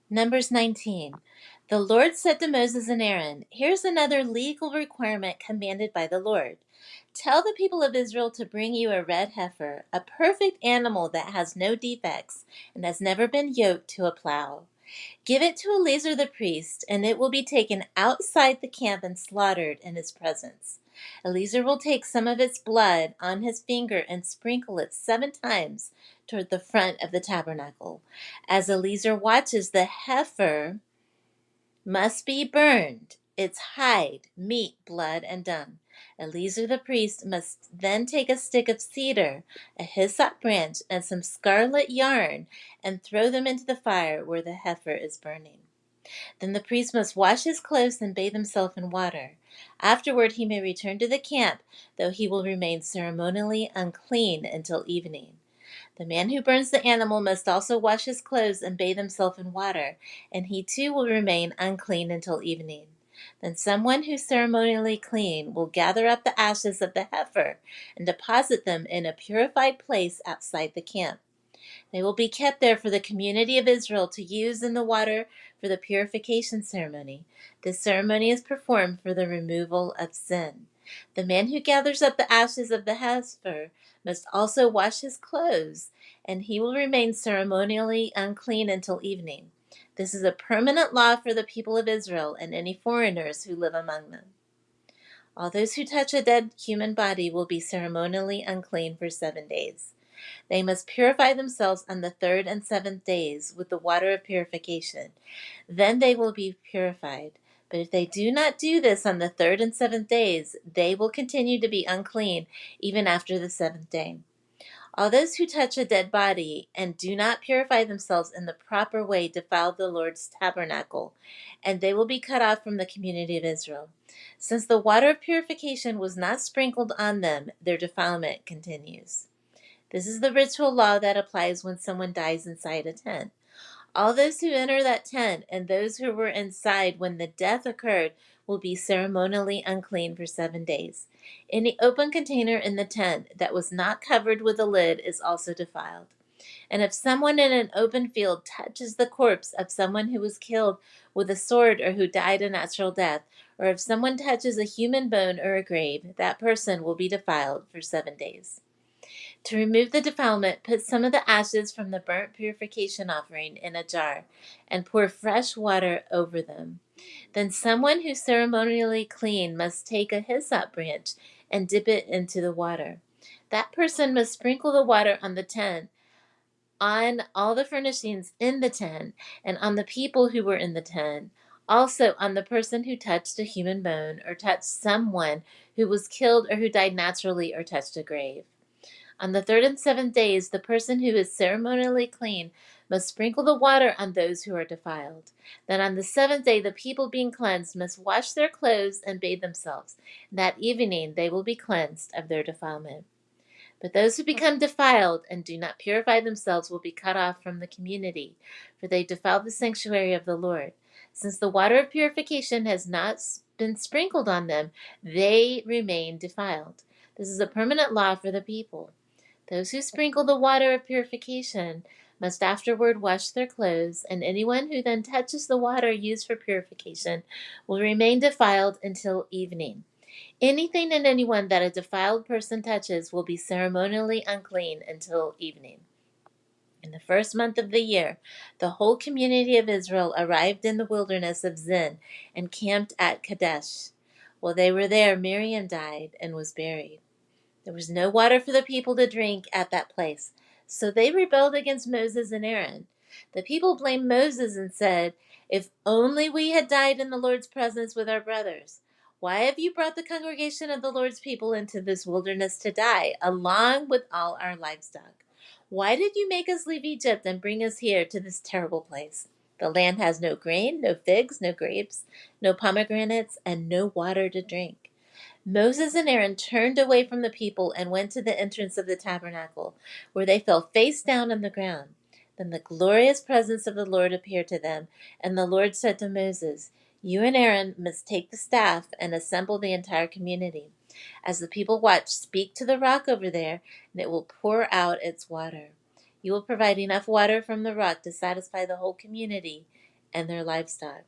Numbers 19. The Lord said to Moses and Aaron, "Here's another legal requirement commanded by the Lord. Tell the people of Israel to bring you a red heifer, a perfect animal that has no defects and has never been yoked to a plow. Give it to Eleazar the priest, and it will be taken outside the camp and slaughtered in his presence. Eleazar will take some of its blood on his finger and sprinkle it 7 times toward the front of the tabernacle. As Eleazar watches, the heifer must be burned, its hide, meat, blood, and dung. Eleazar the priest must then take a stick of cedar, a hyssop branch, and some scarlet yarn, and throw them into the fire where the heifer is burning. Then the priest must wash his clothes and bathe himself in water. Afterward he may return to the camp, though he will remain ceremonially unclean until evening. The man who burns the animal must also wash his clothes and bathe himself in water, and he too will remain unclean until evening. Then someone who's ceremonially clean will gather up the ashes of the heifer and deposit them in a purified place outside the camp. They will be kept there for the community of Israel to use in the water for the purification ceremony. This ceremony is performed for the removal of sin. The man who gathers up the ashes of the heifer must also wash his clothes, and he will remain ceremonially unclean until evening. This is a permanent law for the people of Israel and any foreigners who live among them. All those who touch a dead human body will be ceremonially unclean for 7 days. They must purify themselves on the 3rd and 7th days with the water of purification. Then they will be purified. But if they do not do this on the 3rd and 7th days, they will continue to be unclean even after the 7th day. All those who touch a dead body and do not purify themselves in the proper way defile the Lord's tabernacle, and they will be cut off from the community of Israel. Since the water of purification was not sprinkled on them, their defilement continues. This is the ritual law that applies when someone dies inside a tent. All those who enter that tent and those who were inside when the death occurred will be ceremonially unclean for 7 days. Any open container in the tent that was not covered with a lid is also defiled. And if someone in an open field touches the corpse of someone who was killed with a sword or who died a natural death, or if someone touches a human bone or a grave, that person will be defiled for 7 days. To remove the defilement, put some of the ashes from the burnt purification offering in a jar and pour fresh water over them. Then someone who's ceremonially clean must take a hyssop branch and dip it into the water. That person must sprinkle the water on the tent, on all the furnishings in the tent, and on the people who were in the tent. Also on the person who touched a human bone or touched someone who was killed or who died naturally or touched a grave. On the 3rd and 7th days, the person who is ceremonially clean must sprinkle the water on those who are defiled. Then on the 7th day, the people being cleansed must wash their clothes and bathe themselves. That evening they will be cleansed of their defilement. But those who become defiled and do not purify themselves will be cut off from the community, for they defile the sanctuary of the Lord. Since the water of purification has not been sprinkled on them, they remain defiled. This is a permanent law for the people. Those who sprinkle the water of purification must afterward wash their clothes, and anyone who then touches the water used for purification will remain defiled until evening. Anything and anyone that a defiled person touches will be ceremonially unclean until evening. In the 1st month of the year, the whole community of Israel arrived in the wilderness of Zin and camped at Kadesh. While they were there, Miriam died and was buried. There was no water for the people to drink at that place, so they rebelled against Moses and Aaron. The people blamed Moses and said, "If only we had died in the Lord's presence with our brothers. Why have you brought the congregation of the Lord's people into this wilderness to die, along with all our livestock? Why did you make us leave Egypt and bring us here to this terrible place? The land has no grain, no figs, no grapes, no pomegranates, and no water to drink." Moses and Aaron turned away from the people and went to the entrance of the tabernacle, where they fell face down on the ground. Then the glorious presence of the Lord appeared to them, and the Lord said to Moses, "You and Aaron must take the staff and assemble the entire community. As the people watch, speak to the rock over there, and it will pour out its water. You will provide enough water from the rock to satisfy the whole community and their livestock.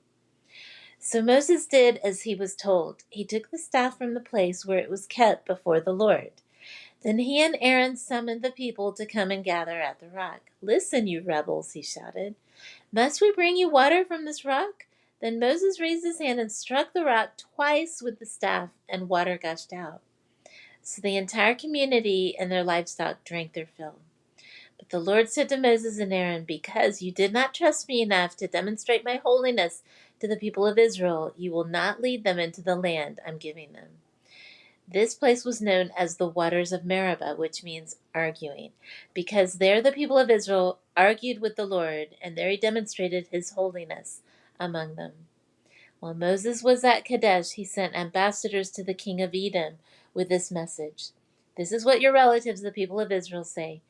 So Moses did as he was told. He took the staff from the place where it was kept before the Lord. Then he and Aaron summoned the people to come and gather at the rock. "Listen, you rebels," he shouted. "Must we bring you water from this rock?" Then Moses raised his hand and struck the rock twice with the staff, and water gushed out. So the entire community and their livestock drank their fill. But the Lord said to Moses and Aaron, "Because you did not trust me enough to demonstrate my holiness to the people of Israel, you will not lead them into the land I'm giving them." This place was known as the waters of Meribah, which means arguing, because there the people of Israel argued with the Lord, and there he demonstrated his holiness among them. While Moses was at Kadesh, he sent ambassadors to the king of Edom with this message: "This is what your relatives, the people of Israel, say.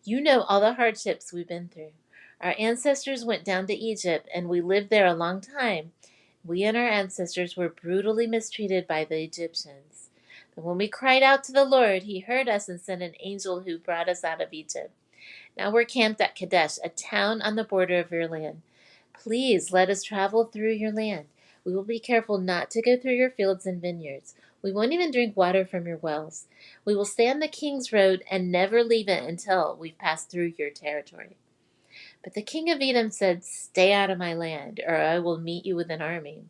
You know all the hardships we've been through. Our ancestors went down to Egypt, and we lived there a long time. We and our ancestors were brutally mistreated by the Egyptians. But when we cried out to the Lord, he heard us and sent an angel who brought us out of Egypt. Now we're camped at Kadesh, a town on the border of your land. Please let us travel through your land. We will be careful not to go through your fields and vineyards. We won't even drink water from your wells. We will stay on the king's road and never leave it until we've passed through your territory." But the king of Edom said, "Stay out of my land, or I will meet you with an army."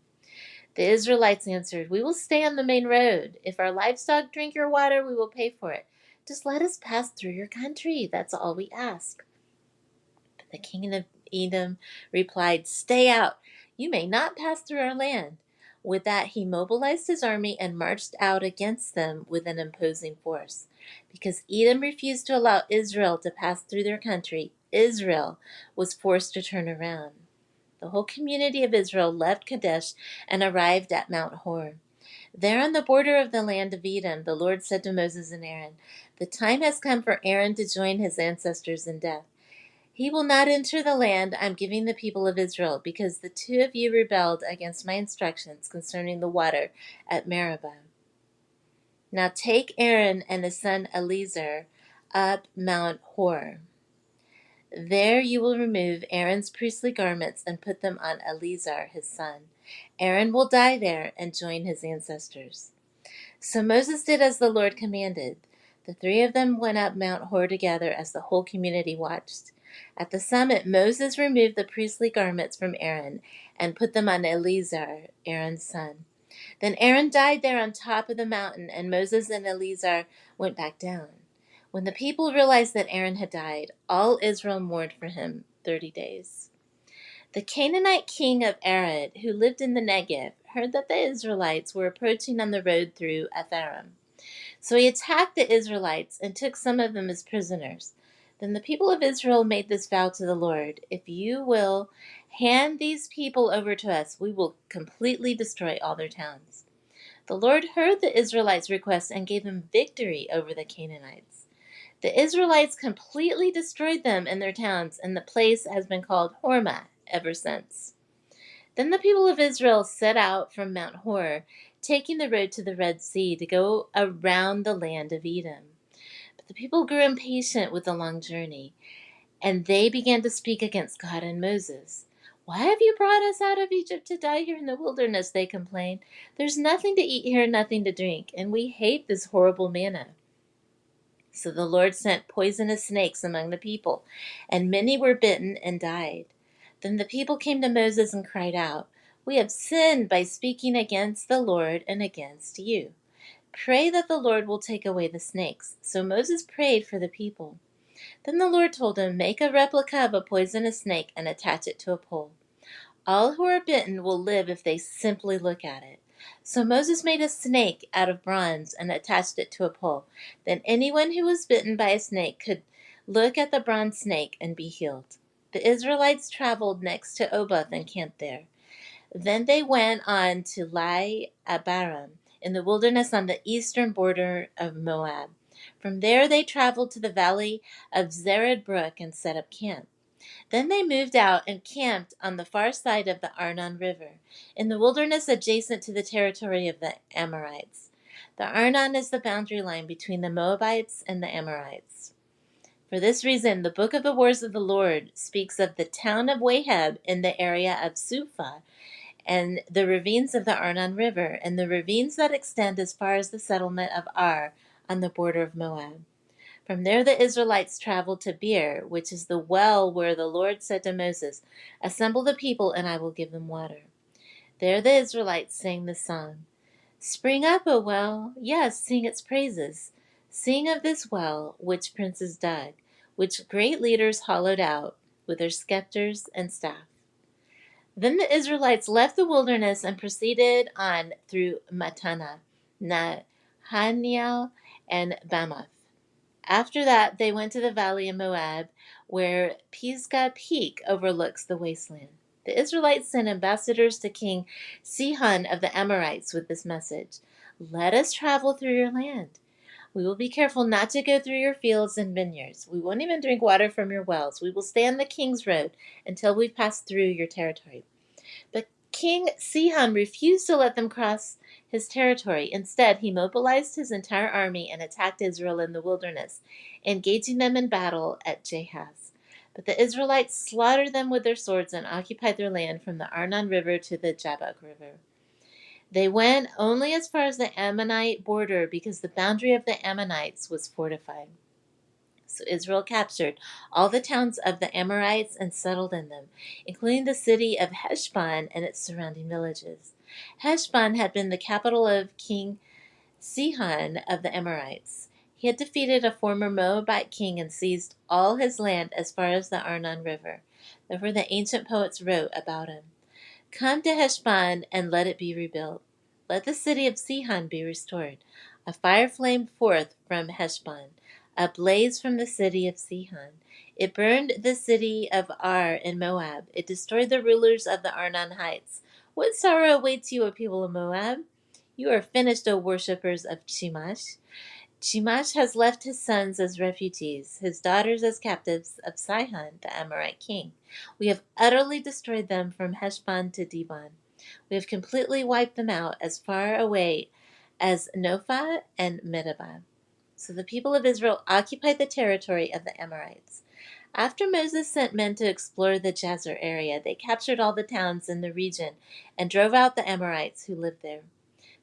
The Israelites answered, "We will stay on the main road. If our livestock drink your water, we will pay for it. Just let us pass through your country. That's all we ask." But the king of Edom replied, "Stay out. You may not pass through our land." With that, he mobilized his army and marched out against them with an imposing force. Because Edom refused to allow Israel to pass through their country, Israel was forced to turn around. The whole community of Israel left Kadesh and arrived at Mount Hor. There on the border of the land of Edom, the Lord said to Moses and Aaron, "The time has come for Aaron to join his ancestors in death. He will not enter the land I'm giving the people of Israel, because the two of you rebelled against my instructions concerning the water at Meribah. Now take Aaron and his son Eleazar up Mount Hor. There you will remove Aaron's priestly garments and put them on Eleazar his son. Aaron will die there and join his ancestors." So Moses did as the Lord commanded. The three of them went up Mount Hor together as the whole community watched. At the summit, Moses removed the priestly garments from Aaron and put them on Eleazar, Aaron's son. Then Aaron died there on top of the mountain, and Moses and Eleazar went back down. When the people realized that Aaron had died, all Israel mourned for him 30 days. The Canaanite king of Arad, who lived in the Negev, heard that the Israelites were approaching on the road through Atharim. So he attacked the Israelites and took some of them as prisoners. Then the people of Israel made this vow to the Lord: "If you will hand these people over to us, we will completely destroy all their towns." The Lord heard the Israelites' request and gave them victory over the Canaanites. The Israelites completely destroyed them and their towns, and the place has been called Hormah ever since. Then the people of Israel set out from Mount Hor, taking the road to the Red Sea to go around the land of Edom. But the people grew impatient with the long journey, and they began to speak against God and Moses. "Why have you brought us out of Egypt to die here in the wilderness?" they complained. "There's nothing to eat here, nothing to drink, and we hate this horrible manna." So the Lord sent poisonous snakes among the people, and many were bitten and died. Then the people came to Moses and cried out, "We have sinned by speaking against the Lord and against you. Pray that the Lord will take away the snakes." So Moses prayed for the people. Then the Lord told him, "Make a replica of a poisonous snake and attach it to a pole. All who are bitten will live if they simply look at it." So Moses made a snake out of bronze and attached it to a pole. Then anyone who was bitten by a snake could look at the bronze snake and be healed. The Israelites traveled next to Oboth and camped there. Then they went on to Abarim in the wilderness on the eastern border of Moab. From there they traveled to the valley of Zered Brook and set up camp. Then they moved out and camped on the far side of the Arnon River, in the wilderness adjacent to the territory of the Amorites. The Arnon is the boundary line between the Moabites and the Amorites. For this reason, the book of the wars of the Lord speaks of the town of Wahab in the area of Suphah, and the ravines of the Arnon River, and the ravines that extend as far as the settlement of Ar on the border of Moab. From there the Israelites traveled to Beer, which is the well where the Lord said to Moses, "Assemble the people, and I will give them water." There the Israelites sang this song: "Spring up, O well, yes, sing its praises. Sing of this well which princes dug, which great leaders hollowed out with their scepters and staff." Then the Israelites left the wilderness and proceeded on through Mattanah, Nahaniel, and Bamoth. After that, they went to the valley of Moab, where Pisgah Peak overlooks the wasteland. The Israelites sent ambassadors to King Sihon of the Amorites with this message: "Let us travel through your land. We will be careful not to go through your fields and vineyards. We won't even drink water from your wells. We will stay on the king's road until we've passed through your territory." But King Sihon refused to let them cross his territory. Instead, he mobilized his entire army and attacked Israel in the wilderness, engaging them in battle at Jahaz. But the Israelites slaughtered them with their swords and occupied their land from the Arnon River to the Jabbok River. They went only as far as the Ammonite border because the boundary of the Ammonites was fortified. So Israel captured all the towns of the Amorites and settled in them, including the city of Heshbon and its surrounding villages. Heshbon had been the capital of King Sihon of the Amorites. He had defeated a former Moabite king and seized all his land as far as the Arnon River. Therefore the ancient poets wrote about him: "Come to Heshbon and let it be rebuilt. Let the city of Sihon be restored. A fire flamed forth from Heshbon, a blaze from the city of Sihon. It burned the city of Ar in Moab. It destroyed the rulers of the Arnon heights. What sorrow awaits you, O people of Moab? You are finished, O worshippers of Chemosh. Chemosh has left his sons as refugees, his daughters as captives of Sihon, the Amorite king. We have utterly destroyed them from Heshbon to Dibon. We have completely wiped them out as far away as Nophah and Medeba." So the people of Israel occupied the territory of the Amorites. After Moses sent men to explore the Jazer area, they captured all the towns in the region and drove out the Amorites who lived there.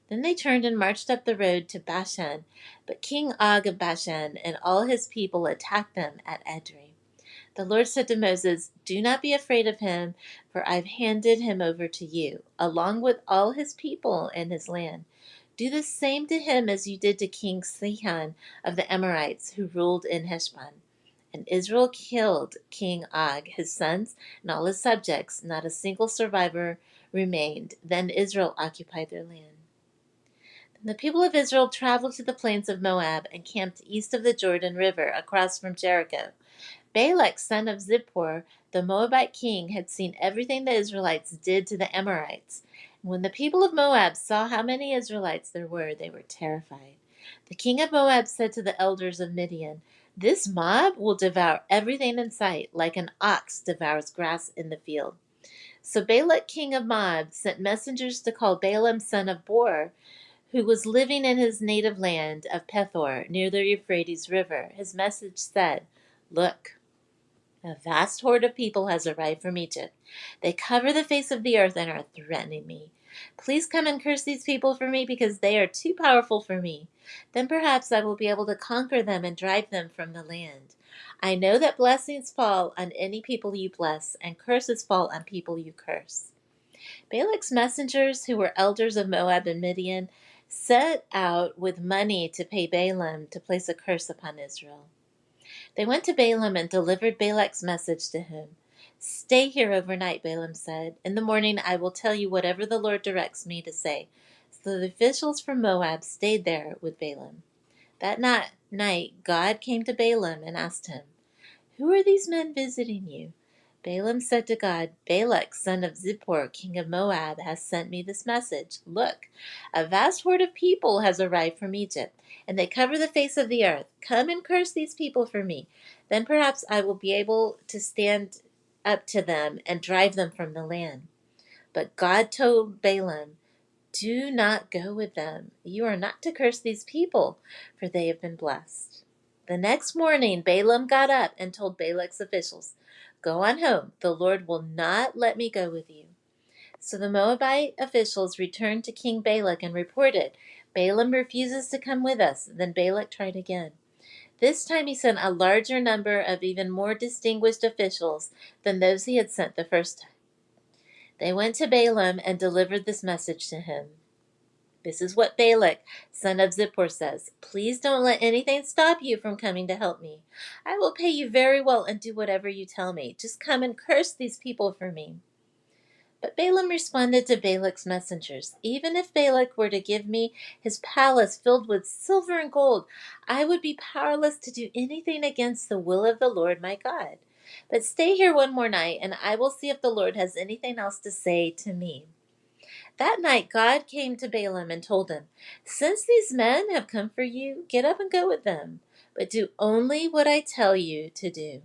Then they turned and marched up the road to Bashan, but King Og of Bashan and all his people attacked them at Edrei. The Lord said to Moses, "Do not be afraid of him, for I've handed him over to you, along with all his people and his land. Do the same to him as you did to King Sihon of the Amorites, who ruled in Heshbon." And Israel killed King Og, his sons, and all his subjects. Not a single survivor remained. Then Israel occupied their land. The people of Israel traveled to the plains of Moab and camped east of the Jordan River, across from Jericho. Balak, son of Zippor, the Moabite king, had seen everything the Israelites did to the Amorites. And when the people of Moab saw how many Israelites there were, they were terrified. The king of Moab said to the elders of Midian, "This mob will devour everything in sight, like an ox devours grass in the field." So Balak, king of Moab, sent messengers to call Balaam, son of Beor, who was living in his native land of Pethor, near the Euphrates River. His message said, "Look, a vast horde of people has arrived from Egypt. They cover the face of the earth and are threatening me. Please come and curse these people for me, because they are too powerful for me. Then perhaps I will be able to conquer them and drive them from the land. I know that blessings fall on any people you bless, and curses fall on people you curse." Balak's messengers, who were elders of Moab and Midian, set out with money to pay Balaam to place a curse upon Israel. They went to Balaam and delivered Balak's message to him. "Stay here overnight," Balaam said. "In the morning I will tell you whatever the Lord directs me to say." So the officials from Moab stayed there with Balaam. That night God came to Balaam and asked him, "Who are these men visiting you?" Balaam said to God, "Balak, son of Zippor, king of Moab, has sent me this message. Look, a vast horde of people has arrived from Egypt, and they cover the face of the earth. Come and curse these people for me. Then perhaps I will be able to stand up to them and drive them from the land." But God told Balaam, "Do not go with them. You are not to curse these people, for they have been blessed." The next morning, Balaam got up and told Balak's officials, "Go on home. The Lord will not let me go with you." So the Moabite officials returned to King Balak and reported, "Balaam refuses to come with us." Then Balak tried again. This time he sent a larger number of even more distinguished officials than those he had sent the first time. They went to Balaam and delivered this message to him. "This is what Balak, son of Zippor, says. Please don't let anything stop you from coming to help me. I will pay you very well and do whatever you tell me. Just come and curse these people for me." But Balaam responded to Balak's messengers, "Even if Balak were to give me his palace filled with silver and gold, I would be powerless to do anything against the will of the Lord my God. But stay here one more night, and I will see if the Lord has anything else to say to me." That night God came to Balaam and told him, "Since these men have come for you, get up and go with them, but do only what I tell you to do."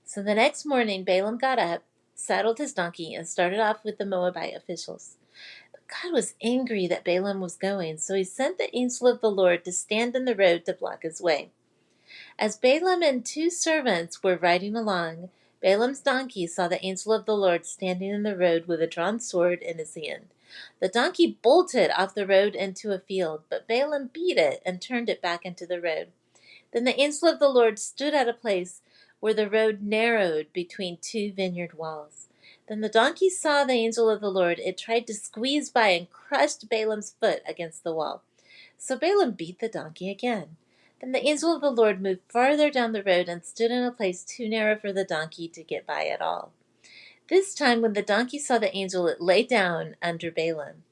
So the next morning Balaam got up, saddled his donkey, and started off with the Moabite officials. But God was angry that Balaam was going, so he sent the angel of the Lord to stand in the road to block his way. As Balaam and two servants were riding along, Balaam's donkey saw the angel of the Lord standing in the road with a drawn sword in his hand. The donkey bolted off the road into a field, but Balaam beat it and turned it back into the road. Then the angel of the Lord stood at a place where the road narrowed between two vineyard walls. Then the donkey saw the angel of the Lord. It tried to squeeze by and crushed Balaam's foot against the wall. So Balaam beat the donkey again. Then the angel of the Lord moved farther down the road and stood in a place too narrow for the donkey to get by at all. This time, when the donkey saw the angel, it lay down under Balaam.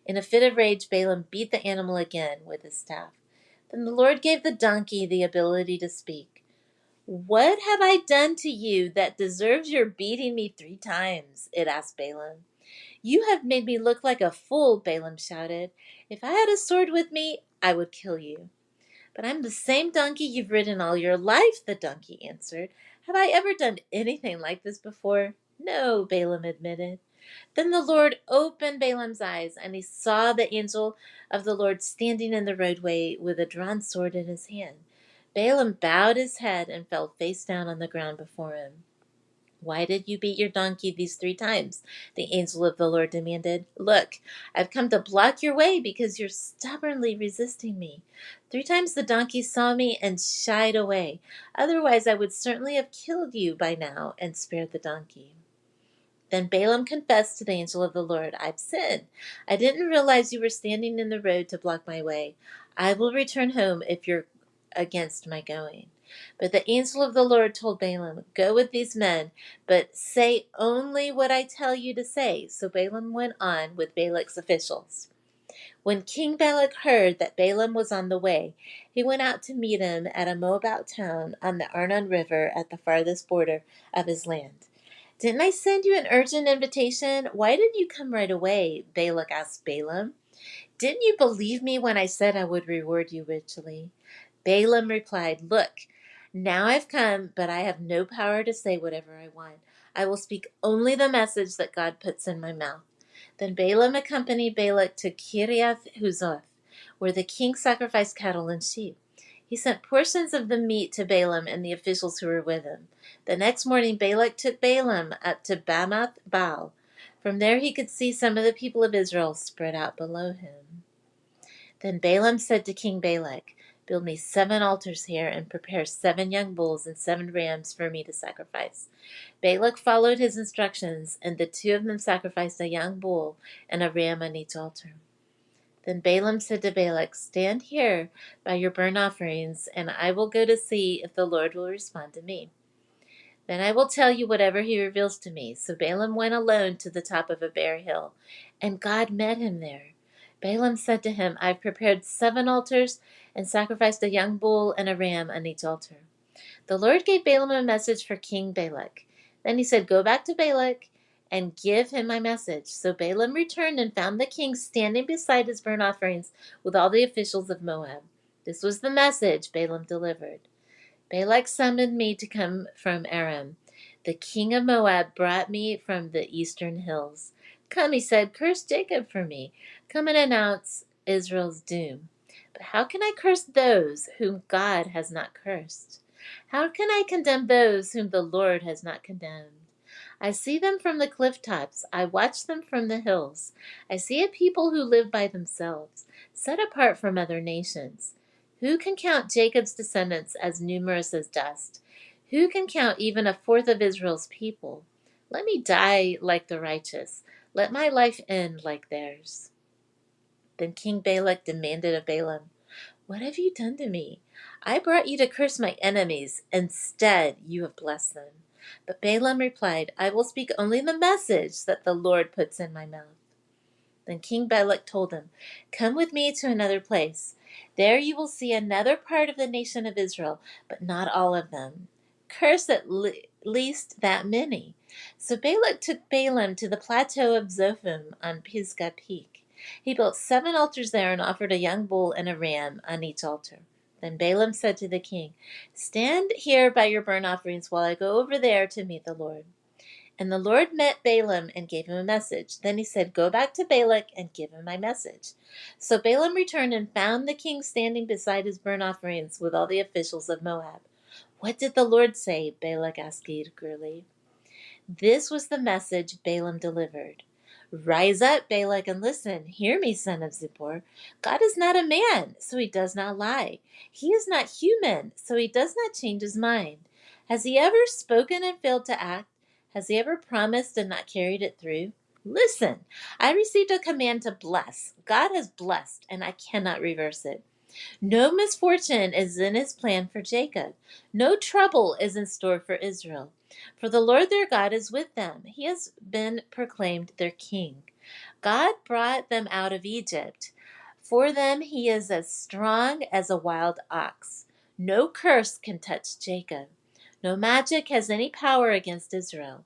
In a fit of rage, Balaam beat the animal again with his staff. Then the Lord gave the donkey the ability to speak. "What have I done to you that deserves your beating me 3 times?" it asked Balaam. "You have made me look like a fool," Balaam shouted. "If I had a sword with me, I would kill you." "But I'm the same donkey you've ridden all your life," the donkey answered. "Have I ever done anything like this before?" "No," Balaam admitted. Then the Lord opened Balaam's eyes, and he saw the angel of the Lord standing in the roadway with a drawn sword in his hand. Balaam bowed his head and fell face down on the ground before him. "Why did you beat your donkey these 3 times?" the angel of the Lord demanded. "Look, I've come to block your way because you're stubbornly resisting me. 3 times the donkey saw me and shied away. Otherwise, I would certainly have killed you by now and spared the donkey." Then Balaam confessed to the angel of the Lord, "I've sinned. I didn't realize you were standing in the road to block my way. I will return home if you're against my going." But the angel of the Lord told Balaam, "Go with these men, but say only what I tell you to say." So Balaam went on with Balak's officials. When King Balak heard that Balaam was on the way, he went out to meet him at a Moabite town on the Arnon River at the farthest border of his land. "Didn't I send you an urgent invitation? Why didn't you come right away?" Balak asked Balaam. "Didn't you believe me when I said I would reward you richly?" Balaam replied, "Look, now I've come, but I have no power to say whatever I want. I will speak only the message that God puts in my mouth." Then Balaam accompanied Balak to Kiriath Huzoth, where the king sacrificed cattle and sheep. He sent portions of the meat to Balaam and the officials who were with him. The next morning Balak took Balaam up to Bamoth Baal. From there he could see some of the people of Israel spread out below him. Then Balaam said to King Balak, "Build me 7 altars here and prepare 7 young bulls and 7 rams for me to sacrifice." Balak followed his instructions, and the two of them sacrificed a young bull and a ram on each altar. Then Balaam said to Balak, "Stand here by your burnt offerings, and I will go to see if the Lord will respond to me. Then I will tell you whatever he reveals to me." So Balaam went alone to the top of a bare hill, and God met him there. Balaam said to him, "I've prepared 7 altars and sacrificed a young bull and a ram on each altar." The Lord gave Balaam a message for King Balak. Then he said, "Go back to Balak and give him my message." So Balaam returned and found the king standing beside his burnt offerings with all the officials of Moab. This was the message Balaam delivered. "Balak summoned me to come from Aram. The king of Moab brought me from the eastern hills. 'Come,' he said, 'curse Jacob for me. Come and announce Israel's doom. But how can I curse those whom God has not cursed? How can I condemn those whom the Lord has not condemned? I see them from the cliff tops. I watch them from the hills. I see a people who live by themselves, set apart from other nations. Who can count Jacob's descendants as numerous as dust? Who can count even a fourth of Israel's people? Let me die like the righteous. Let my life end like theirs. Then King Balak demanded of Balaam, "What have you done to me? I brought you to curse my enemies. Instead, you have blessed them." But Balaam replied, "I will speak only the message that the Lord puts in my mouth." Then King Balak told him, "Come with me to another place. There you will see another part of the nation of Israel, but not all of them. Curse at least that many." So Balak took Balaam to the plateau of Zophim on Pisgah Peak. He built 7 altars there and offered a young bull and a ram on each altar. Then Balaam said to the king, "Stand here by your burnt offerings while I go over there to meet the Lord." And the Lord met Balaam and gave him a message. Then he said, "Go back to Balak and give him my message." So Balaam returned and found the king standing beside his burnt offerings with all the officials of Moab. "What did the Lord say?" Balak asked eagerly. This was the message Balaam delivered. "Rise up, Balak, and listen. Hear me, son of Zippor. God is not a man, so he does not lie. He is not human, so he does not change his mind. Has he ever spoken and failed to act? Has he ever promised and not carried it through? Listen, I received a command to bless. God has blessed, and I cannot reverse it. No misfortune is in his plan for Jacob. No trouble is in store for Israel. For the Lord their God is with them. He has been proclaimed their king. God brought them out of Egypt. For them he is as strong as a wild ox. No curse can touch Jacob. No magic has any power against Israel.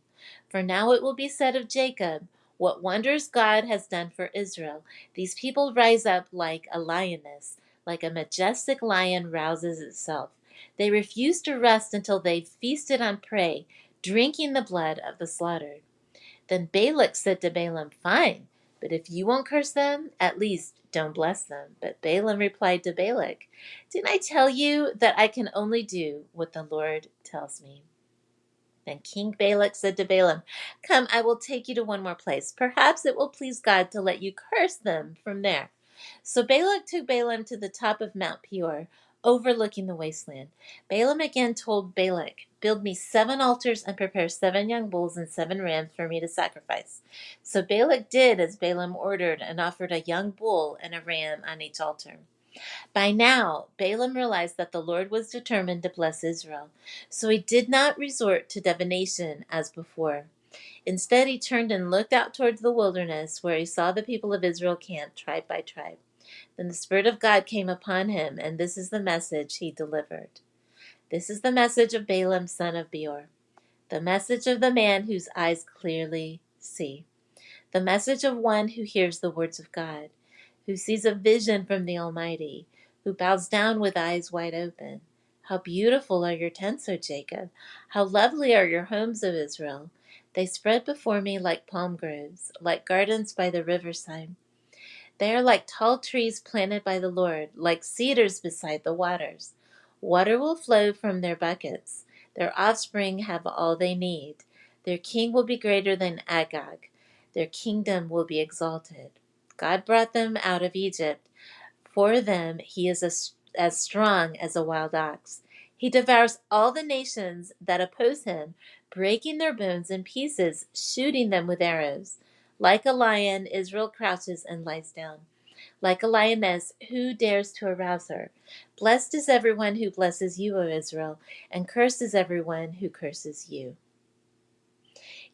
For now it will be said of Jacob, what wonders God has done for Israel. These people rise up like a lioness, like a majestic lion rouses itself. They refuse to rest until they've feasted on prey, drinking the blood of the slaughtered. Then Balak said to Balaam, "Fine, but if you won't curse them, at least don't bless them." But Balaam replied to Balak, "Didn't I tell you that I can only do what the Lord tells me?" Then King Balak said to Balaam, "Come, I will take you to one more place. Perhaps it will please God to let you curse them from there." So Balak took Balaam to the top of Mount Peor, overlooking the wasteland. Balaam again told Balak, "Build me 7 altars and prepare 7 young bulls and 7 rams for me to sacrifice." So Balak did as Balaam ordered and offered a young bull and a ram on each altar. By now, Balaam realized that the Lord was determined to bless Israel, so he did not resort to divination as before. Instead, he turned and looked out towards the wilderness, where he saw the people of Israel camped tribe by tribe. Then the Spirit of God came upon him, and this is the message he delivered. This is the message of Balaam, son of Beor, the message of the man whose eyes clearly see, the message of one who hears the words of God, who sees a vision from the Almighty, who bows down with eyes wide open. How beautiful are your tents, O Jacob! How lovely are your homes, O Israel! They spread before me like palm groves, like gardens by the riverside. They are like tall trees planted by the Lord, like cedars beside the waters. Water will flow from their buckets. Their offspring have all they need. Their king will be greater than Agag. Their kingdom will be exalted. God brought them out of Egypt. For them he is as strong as a wild ox. He devours all the nations that oppose him, breaking their bones in pieces, shooting them with arrows. Like a lion, Israel crouches and lies down. Like a lioness, who dares to arouse her? Blessed is everyone who blesses you, O Israel, and cursed is everyone who curses you.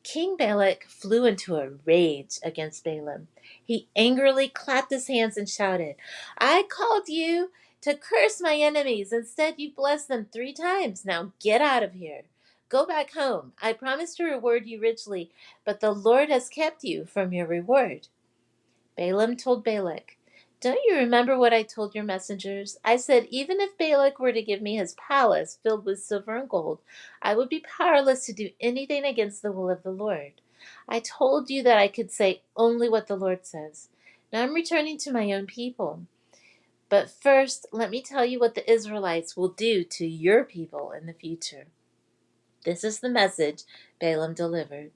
King Balak flew into a rage against Balaam. He angrily clapped his hands and shouted, "I called you to curse my enemies. Instead, you blessed them 3 times. Now get out of here. Go back home. I promised to reward you richly, but the Lord has kept you from your reward." Balaam told Balak, "Don't you remember what I told your messengers? I said even if Balak were to give me his palace filled with silver and gold, I would be powerless to do anything against the will of the Lord. I told you that I could say only what the Lord says. Now I'm returning to my own people. But first, let me tell you what the Israelites will do to your people in the future. This is the message Balaam delivered.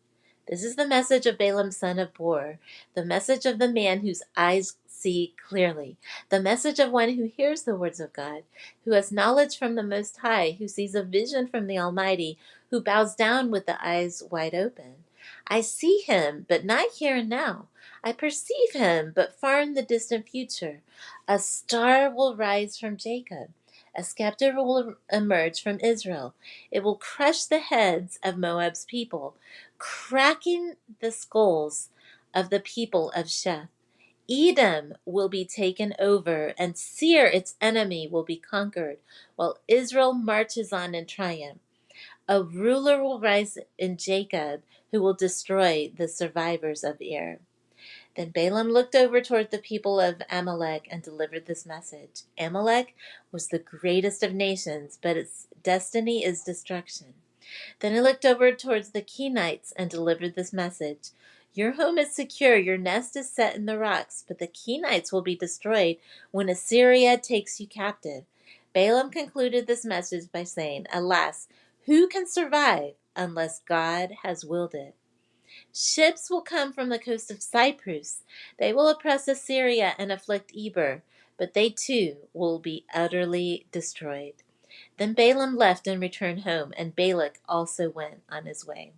This is the message of Balaam son of Beor, the message of the man whose eyes see clearly, the message of one who hears the words of God, who has knowledge from the Most High, who sees a vision from the Almighty, who bows down with the eyes wide open. I see him, but not here and now. I perceive him, but far in the distant future. A star will rise from Jacob. A scepter will emerge from Israel. It will crush the heads of Moab's people, cracking the skulls of the people of Sheth. Edom will be taken over, and Seir, its enemy, will be conquered, while Israel marches on in triumph. A ruler will rise in Jacob who will destroy the survivors of Ir. Then Balaam looked over toward the people of Amalek and delivered this message. Amalek was the greatest of nations, but its destiny is destruction. Then he looked over towards the Kenites and delivered this message. Your home is secure, your nest is set in the rocks, but the Kenites will be destroyed when Assyria takes you captive. Balaam concluded this message by saying, Alas, who can survive unless God has willed it? Ships will come from the coast of Cyprus. They will oppress Assyria and afflict Eber, but they too will be utterly destroyed. Then Balaam left and returned home, and Balak also went on his way.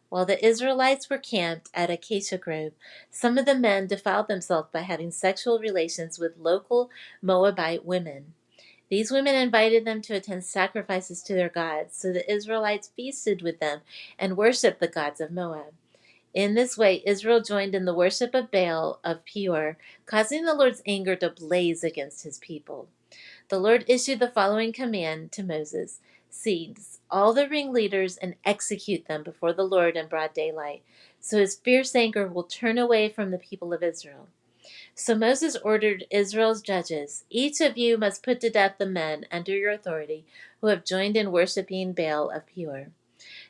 While the Israelites were camped at Acacia Grove, some of the men defiled themselves by having sexual relations with local Moabite women. These women invited them to attend sacrifices to their gods, so the Israelites feasted with them and worshipped the gods of Moab. In this way, Israel joined in the worship of Baal of Peor, causing the Lord's anger to blaze against his people. The Lord issued the following command to Moses: Seize all the ringleaders and execute them before the Lord in broad daylight, so his fierce anger will turn away from the people of Israel. So Moses ordered Israel's judges, Each of you must put to death the men under your authority who have joined in worshiping Baal of Peor.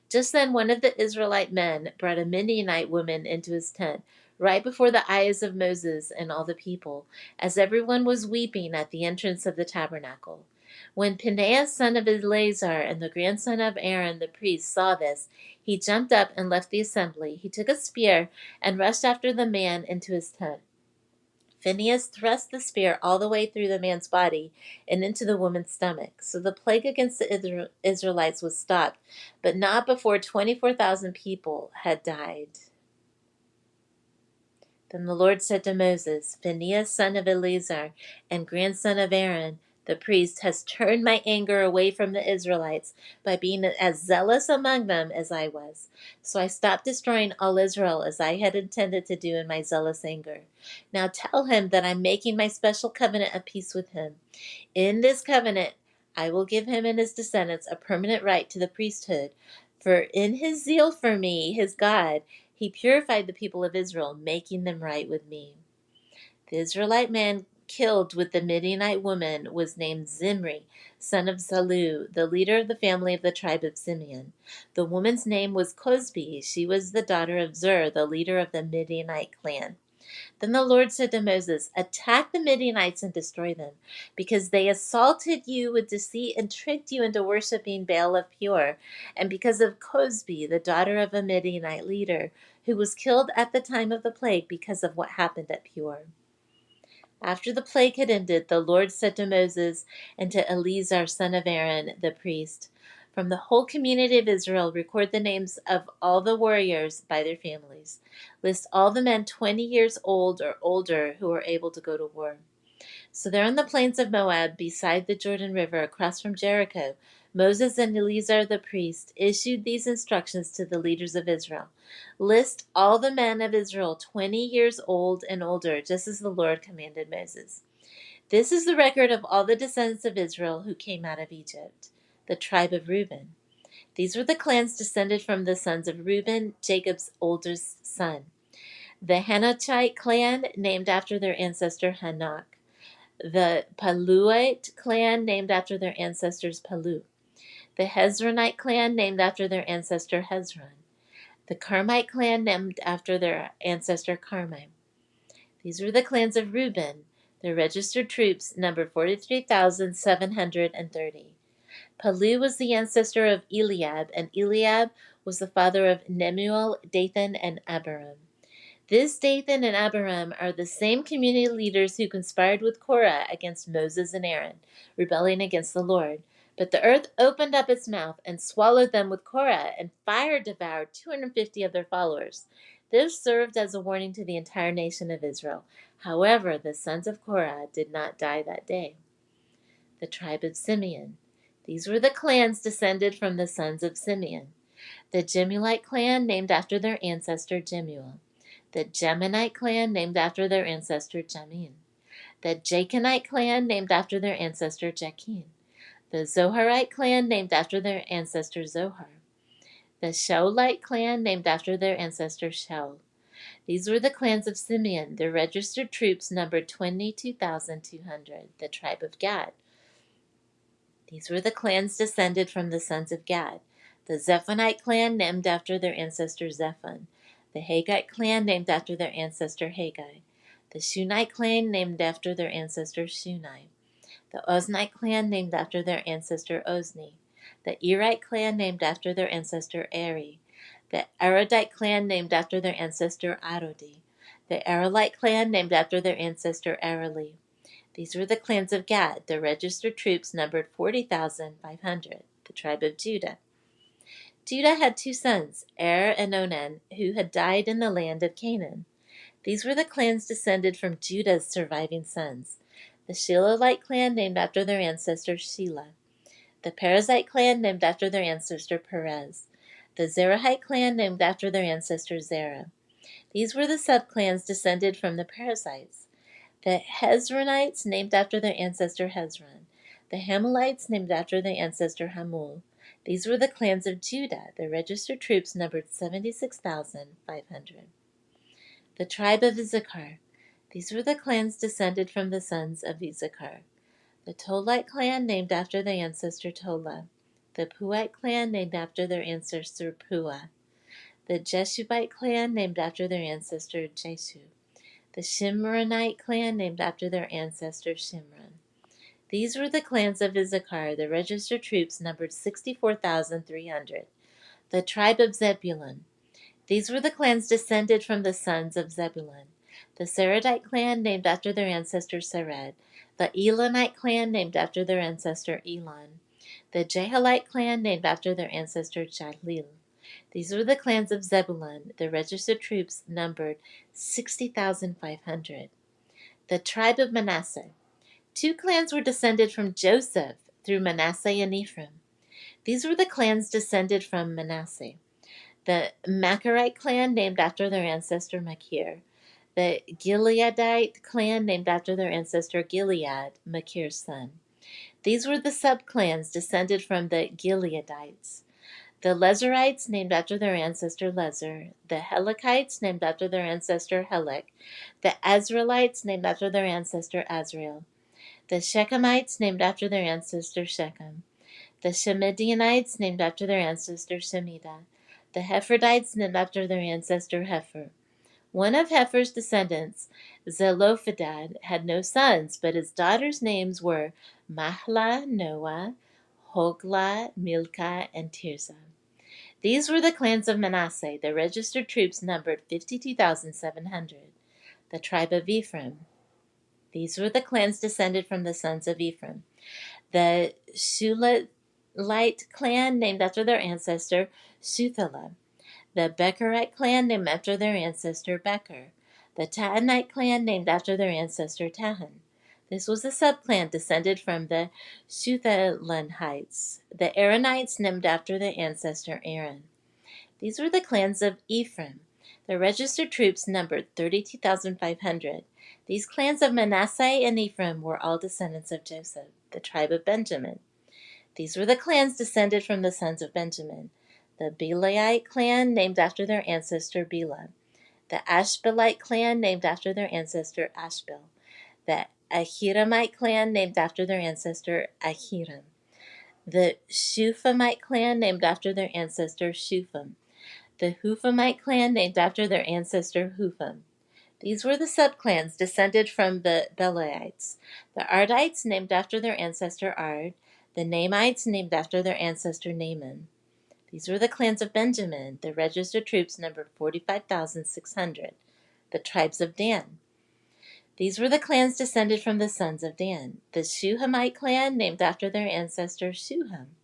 Just then one of the Israelite men brought a Midianite woman into his tent, right before the eyes of Moses and all the people, as everyone was weeping at the entrance of the tabernacle. When Phinehas, son of Eleazar, and the grandson of Aaron the priest saw this, he jumped up and left the assembly. He took a spear and rushed after the man into his tent. Phinehas thrust the spear all the way through the man's body and into the woman's stomach. So the plague against the Israelites was stopped, but not before 24,000 people had died. Then the Lord said to Moses, Phinehas, son of Eleazar, and grandson of Aaron, the priest, has turned my anger away from the Israelites by being as zealous among them as I was. So I stopped destroying all Israel as I had intended to do in my zealous anger. Now tell him that I'm making my special covenant of peace with him. In this covenant, I will give him and his descendants a permanent right to the priesthood. For in his zeal for me, his God, he purified the people of Israel, making them right with me. The Israelite man killed with the Midianite woman was named Zimri, son of Salu, the leader of the family of the tribe of Simeon. The woman's name was Cosbi. She was the daughter of Zur, the leader of the Midianite clan. Then the Lord said to Moses, Attack the Midianites and destroy them, because they assaulted you with deceit and tricked you into worshiping Baal of Peor, and because of Cosbi, the daughter of a Midianite leader, who was killed at the time of the plague because of what happened at Peor. After the plague had ended, the Lord said to Moses and to Eleazar, son of Aaron, the priest, From the whole community of Israel, record the names of all the warriors by their families. List all the men 20 years old or older who are able to go to war. So there on the plains of Moab, beside the Jordan River, across from Jericho, Moses and Eleazar the priest issued these instructions to the leaders of Israel. List all the men of Israel 20 years old and older, just as the Lord commanded Moses. This is the record of all the descendants of Israel who came out of Egypt, the tribe of Reuben. These were the clans descended from the sons of Reuben, Jacob's oldest son. The Hanochite clan, named after their ancestor Hanok. The Paluite clan, named after their ancestors Palu. The Hezronite clan, named after their ancestor Hezron. The Carmite clan, named after their ancestor Carmi. These were the clans of Reuben. The registered troops numbered 43,730. Palu was the ancestor of Eliab, and Eliab was the father of Nemuel, Dathan, and Abiram. This Dathan and Abiram are the same community leaders who conspired with Korah against Moses and Aaron, rebelling against the Lord. But the earth opened up its mouth and swallowed them with Korah, and fire devoured 250 of their followers. This served as a warning to the entire nation of Israel. However, the sons of Korah did not die that day. The tribe of Simeon. These were the clans descended from the sons of Simeon. The Jemuelite clan, named after their ancestor Jemuel. The Jemanite clan, named after their ancestor Jamin. The Jachinite clan, named after their ancestor Jachin. The Zoharite clan, named after their ancestor Zohar. The Shaulite clan, named after their ancestor Shaul. These were the clans of Simeon. Their registered troops numbered 22,200. The tribe of Gad. These were the clans descended from the sons of Gad. The Zephonite clan, named after their ancestor Zephon. The Haggite clan, named after their ancestor Haggai. The Shunite clan, named after their ancestor Shunai. The Oznite clan, named after their ancestor Ozni. The Erite clan, named after their ancestor Eri. The Arodite clan, named after their ancestor Arodi. The Arelite clan, named after their ancestor Areli. These were the clans of Gad. The registered troops numbered 40,500. The tribe of Judah. Judah had two sons, Er and Onan, who had died in the land of Canaan. These were the clans descended from Judah's surviving sons. The Shilahite clan, named after their ancestor Shelah. The Perizzite clan, named after their ancestor Perez. The Zerahite clan, named after their ancestor Zerah. These were the subclans descended from the Perizzites. The Hezronites, named after their ancestor Hezron. The Hamalites, named after their ancestor Hamul. These were the clans of Judah. The registered troops numbered 76,500. The tribe of Issachar. These were the clans descended from the sons of Issachar. The Tolite clan, named after their ancestor Tola. The Puite clan, named after their ancestor Pua. The Jeshubite clan, named after their ancestor Jeshub. The Shimronite clan, named after their ancestor Shimron. These were the clans of Issachar. The registered troops numbered 64,300. The tribe of Zebulun. These were the clans descended from the sons of Zebulun. The Seredite clan, named after their ancestor Sered. The Elonite clan, named after their ancestor Elon. The Jahalite clan, named after their ancestor Jahlil. These were the clans of Zebulun. The registered troops numbered 60,500. The tribe of Manasseh. Two clans were descended from Joseph through Manasseh and Ephraim. These were the clans descended from Manasseh. The Machirite clan, named after their ancestor Machir. The Gileadite clan, named after their ancestor Gilead, Machir's son. These were the subclans descended from the Gileadites. The Lezerites, named after their ancestor Lezer. The Helekites, named after their ancestor Helek. The Azraelites, named after their ancestor Azrael. The Shechemites, named after their ancestor Shechem. The Shemedianites, named after their ancestor Shemida. The Hepherites, named after their ancestor Hepher. One of Hepher's descendants, Zelophehad, had no sons, but his daughters' names were Mahlah, Noah, Hoglah, Milcah, and Tirzah. These were the clans of Manasseh. The registered troops numbered 52,700. The tribe of Ephraim. These were the clans descended from the sons of Ephraim. The Shulamite clan, named after their ancestor Shuthelah. The Becherite clan, named after their ancestor Becher. The Tahanite clan, named after their ancestor Tahan. This was a subclan descended from the Shuthelanites. The Aaronites, named after their ancestor Aaron. These were the clans of Ephraim. The registered troops numbered 32,500. These clans of Manasseh and Ephraim were all descendants of Joseph, the tribe of Benjamin. These were the clans descended from the sons of Benjamin. The Belaite clan, named after their ancestor Bela. The Ashbelite clan, named after their ancestor Ashbel. The Ahiramite clan, named after their ancestor Ahiram. The Shuphamite clan, named after their ancestor Shupham. The Huphamite clan, named after their ancestor Hupham. These were the subclans descended from the Belaites, the Ardites named after their ancestor Ard, the Namites named after their ancestor Naaman. These were the clans of Benjamin. The registered troops numbered 45,600. The tribes of Dan. These were the clans descended from the sons of Dan. The Shuhamite clan named after their ancestor Shuham.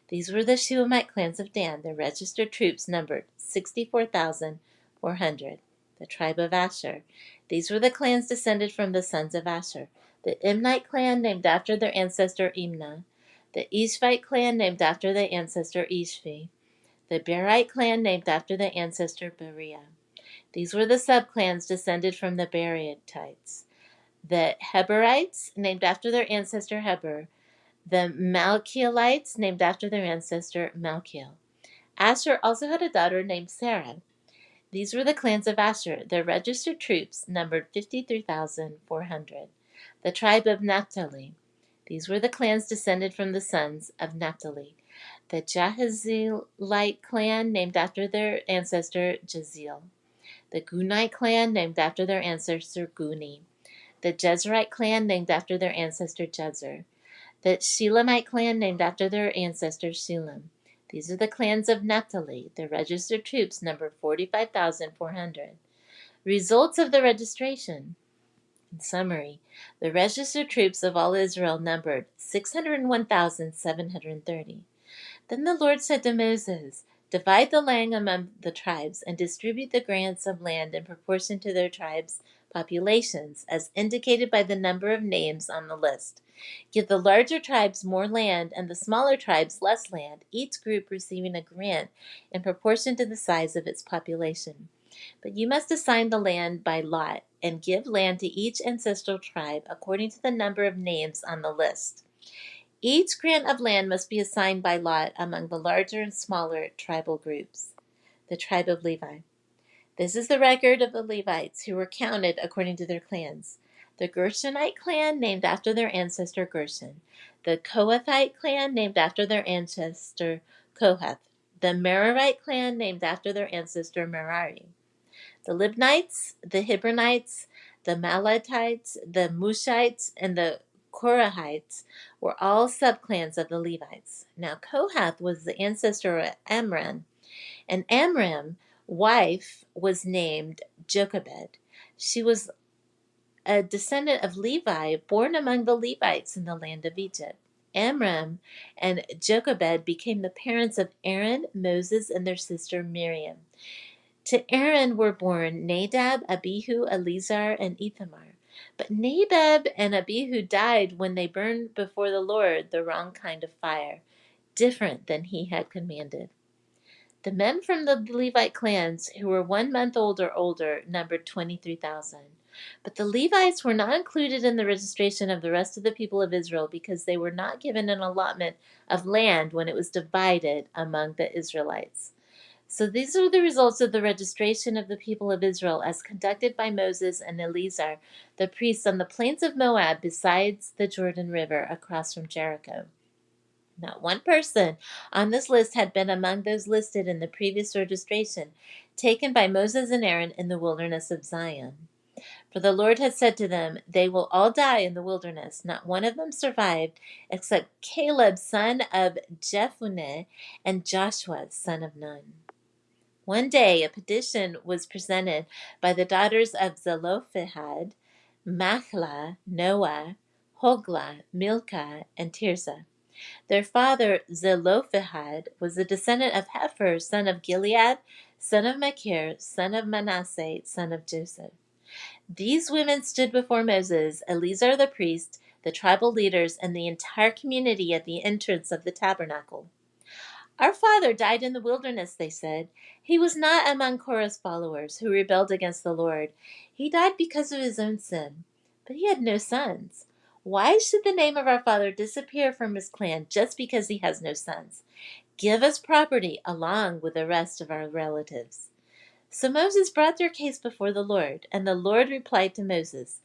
These were the Shuhamite clans of Dan. Their registered troops numbered 64,400. The tribe of Asher. These were the clans descended from the sons of Asher. The Imnite clan named after their ancestor Imnah. The Ishvite clan named after their ancestor Ishvi. The Berite clan named after their ancestor Beriah. These were the subclans descended from the Beritites. The Heberites named after their ancestor Heber. The Malchielites named after their ancestor Malchiel. Asher also had a daughter named Sarah. These were the clans of Asher. Their registered troops numbered 53,400. The tribe of Naphtali. These were the clans descended from the sons of Naphtali. The Jahazielite clan named after their ancestor Jaziel. The Gunite clan named after their ancestor Guni. The Jezreelite clan named after their ancestor Jezer. The Shelamite clan named after their ancestor Shulam. These are the clans of Naphtali. Their registered troops numbered 45,400. Results of the registration. In summary, the registered troops of all Israel numbered 601,730. Then the Lord said to Moses, "Divide the land among the tribes and distribute the grants of land in proportion to their tribes' populations, as indicated by the number of names on the list. Give the larger tribes more land and the smaller tribes less land, each group receiving a grant in proportion to the size of its population. But you must assign the land by lot and give land to each ancestral tribe according to the number of names on the list. Each grant of land must be assigned by lot among the larger and smaller tribal groups." The tribe of Levi. This is the record of the Levites who were counted according to their clans. The Gershonite clan named after their ancestor Gershon. The Kohathite clan named after their ancestor Kohath. The Merarite clan named after their ancestor Merari. The Libnites, the Hebronites, the Malatites, the Mushites, and the Korahites were all subclans of the Levites. Now Kohath was the ancestor of Amram, and Amram's wife was named Jochebed. She was a descendant of Levi, born among the Levites in the land of Egypt. Amram and Jochebed became the parents of Aaron, Moses, and their sister Miriam. To Aaron were born Nadab, Abihu, Eleazar, and Ithamar. But Nadab and Abihu died when they burned before the Lord the wrong kind of fire, different than he had commanded. The men from the Levite clans who were 1 month old or older numbered 23,000. But the Levites were not included in the registration of the rest of the people of Israel because they were not given an allotment of land when it was divided among the Israelites. So these are the results of the registration of the people of Israel as conducted by Moses and Eleazar, the priests on the plains of Moab besides the Jordan River across from Jericho. Not one person on this list had been among those listed in the previous registration taken by Moses and Aaron in the wilderness of Zion. For the Lord had said to them, "They will all die in the wilderness. Not one of them survived except Caleb, son of Jephunneh, and Joshua, son of Nun." One day a petition was presented by the daughters of Zelophehad, Machlah, Noah, Hoglah, Milcah, and Tirzah. Their father Zelophehad was a descendant of Hepher, son of Gilead, son of Machir, son of Manasseh, son of Joseph. These women stood before Moses, Eleazar the priest, the tribal leaders, and the entire community at the entrance of the tabernacle. "Our father died in the wilderness," they said. "He was not among Korah's followers who rebelled against the Lord. He died because of his own sin, but he had no sons. Why should the name of our father disappear from his clan just because he has no sons? Give us property along with the rest of our relatives." So Moses brought their case before the Lord, and the Lord replied to Moses,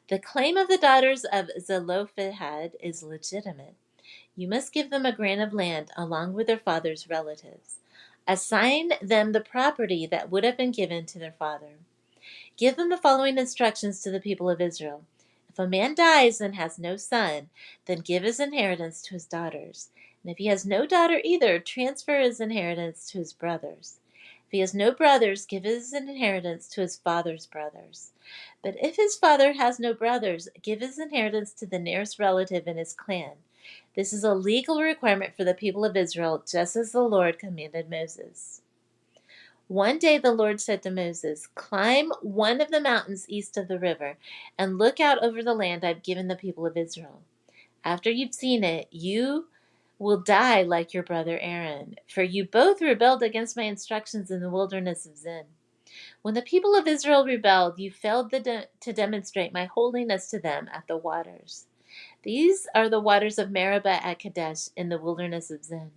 "The claim of the daughters of Zelophehad is legitimate. You must give them a grant of land along with their father's relatives. Assign them the property that would have been given to their father. Give them the following instructions to the people of Israel. If a man dies and has no son, then give his inheritance to his daughters. And if he has no daughter either, transfer his inheritance to his brothers. If he has no brothers, give his inheritance to his father's brothers. But if his father has no brothers, give his inheritance to the nearest relative in his clan. This is a legal requirement for the people of Israel, just as the Lord commanded Moses. One day the Lord said to Moses, "Climb one of the mountains east of the river and look out over the land I've given the people of Israel. After you've seen it, you will die like your brother Aaron, for you both rebelled against my instructions in the wilderness of Zin. When the people of Israel rebelled, you failed to demonstrate my holiness to them at the waters. These are the waters of Meribah at Kadesh in the wilderness of Zin."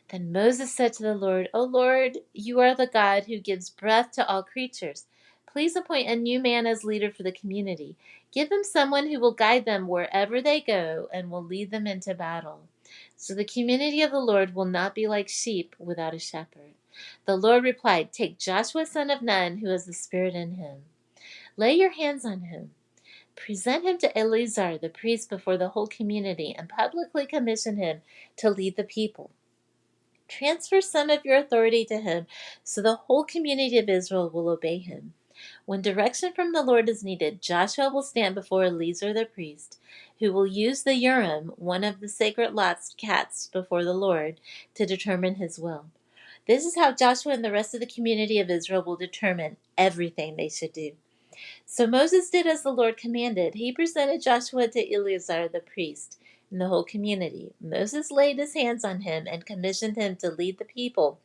Then Moses said to the Lord, "O Lord, you are the God who gives breath to all creatures. Please appoint a new man as leader for the community. Give them someone who will guide them wherever they go and will lead them into battle. So the community of the Lord will not be like sheep without a shepherd." The Lord replied, "Take Joshua son of Nun, who has the Spirit in him. Lay your hands on him. Present him to Eleazar the priest before the whole community and publicly commission him to lead the people. Transfer some of your authority to him, so the whole community of Israel will obey him. When direction from the Lord is needed, Joshua will stand before Eleazar the priest, who will use the Urim, one of the sacred lots cast before the Lord, to determine his will. This is how Joshua and the rest of the community of Israel will determine everything they should do. So Moses did as the Lord commanded. He presented Joshua to Eleazar the priest and the whole community. Moses laid his hands on him and commissioned him to lead the people,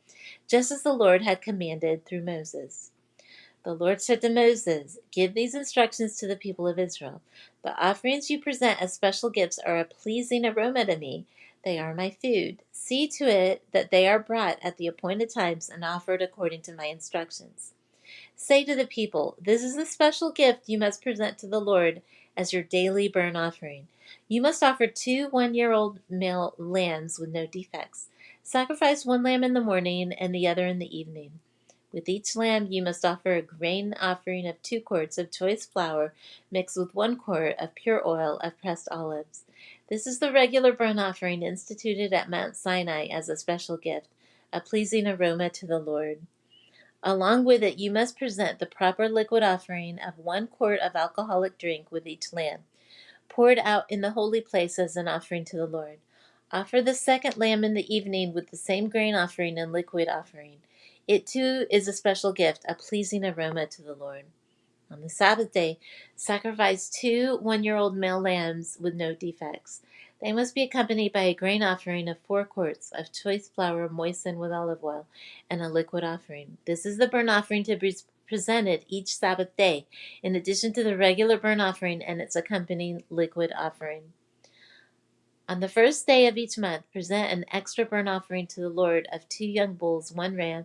just as the Lord had commanded through Moses. The Lord said to Moses, "Give these instructions to the people of Israel. The offerings you present as special gifts are a pleasing aroma to me. They are my food. See to it that they are brought at the appointed times and offered according to my instructions. Say to the people, this is a special gift you must present to the Lord as your daily burnt offering. You must offer 2 one-year-old male lambs with no defects. Sacrifice one lamb in the morning and the other in the evening. With each lamb you must offer a grain offering of 2 quarts of choice flour mixed with 1 quart of pure oil of pressed olives. This is the regular burnt offering instituted at Mount Sinai as a special gift, a pleasing aroma to the Lord. Along with it, you must present the proper liquid offering of 1 quart of alcoholic drink with each lamb, poured out in the holy place as an offering to the Lord. Offer the second lamb in the evening with the same grain offering and liquid offering. It too is a special gift, a pleasing aroma to the Lord. On the Sabbath day, sacrifice 2 one-year-old male lambs with no defects. They must be accompanied by a grain offering of 4 quarts of choice flour moistened with olive oil and a liquid offering. This is the burnt offering to be presented each Sabbath day, in addition to the regular burnt offering and its accompanying liquid offering. On the first day of each month, present an extra burnt offering to the Lord of 2 young bulls, 1 ram,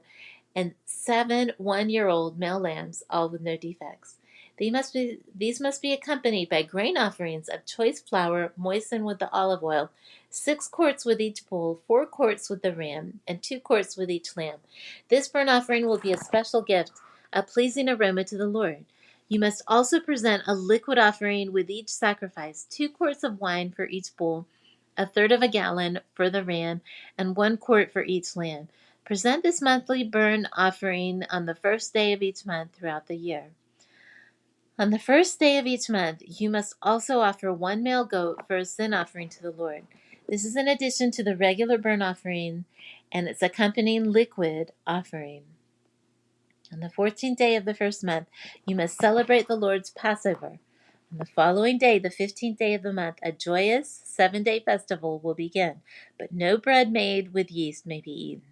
and 7 one-year-old male lambs, all with no defects. These must be accompanied by grain offerings of choice flour moistened with the olive oil, 6 quarts with each bull, 4 quarts with the ram, and 2 quarts with each lamb. This burnt offering will be a special gift, a pleasing aroma to the Lord. You must also present a liquid offering with each sacrifice, 2 quarts of wine for each bull, a third of a gallon for the ram, and 1 quart for each lamb. Present this monthly burnt offering on the first day of each month throughout the year. On the first day of each month, you must also offer 1 male goat for a sin offering to the Lord. This is in addition to the regular burnt offering and its accompanying liquid offering. On the 14th day of the first month, you must celebrate the Lord's Passover. On the following day, the 15th day of the month, a joyous 7-day festival will begin, but no bread made with yeast may be eaten.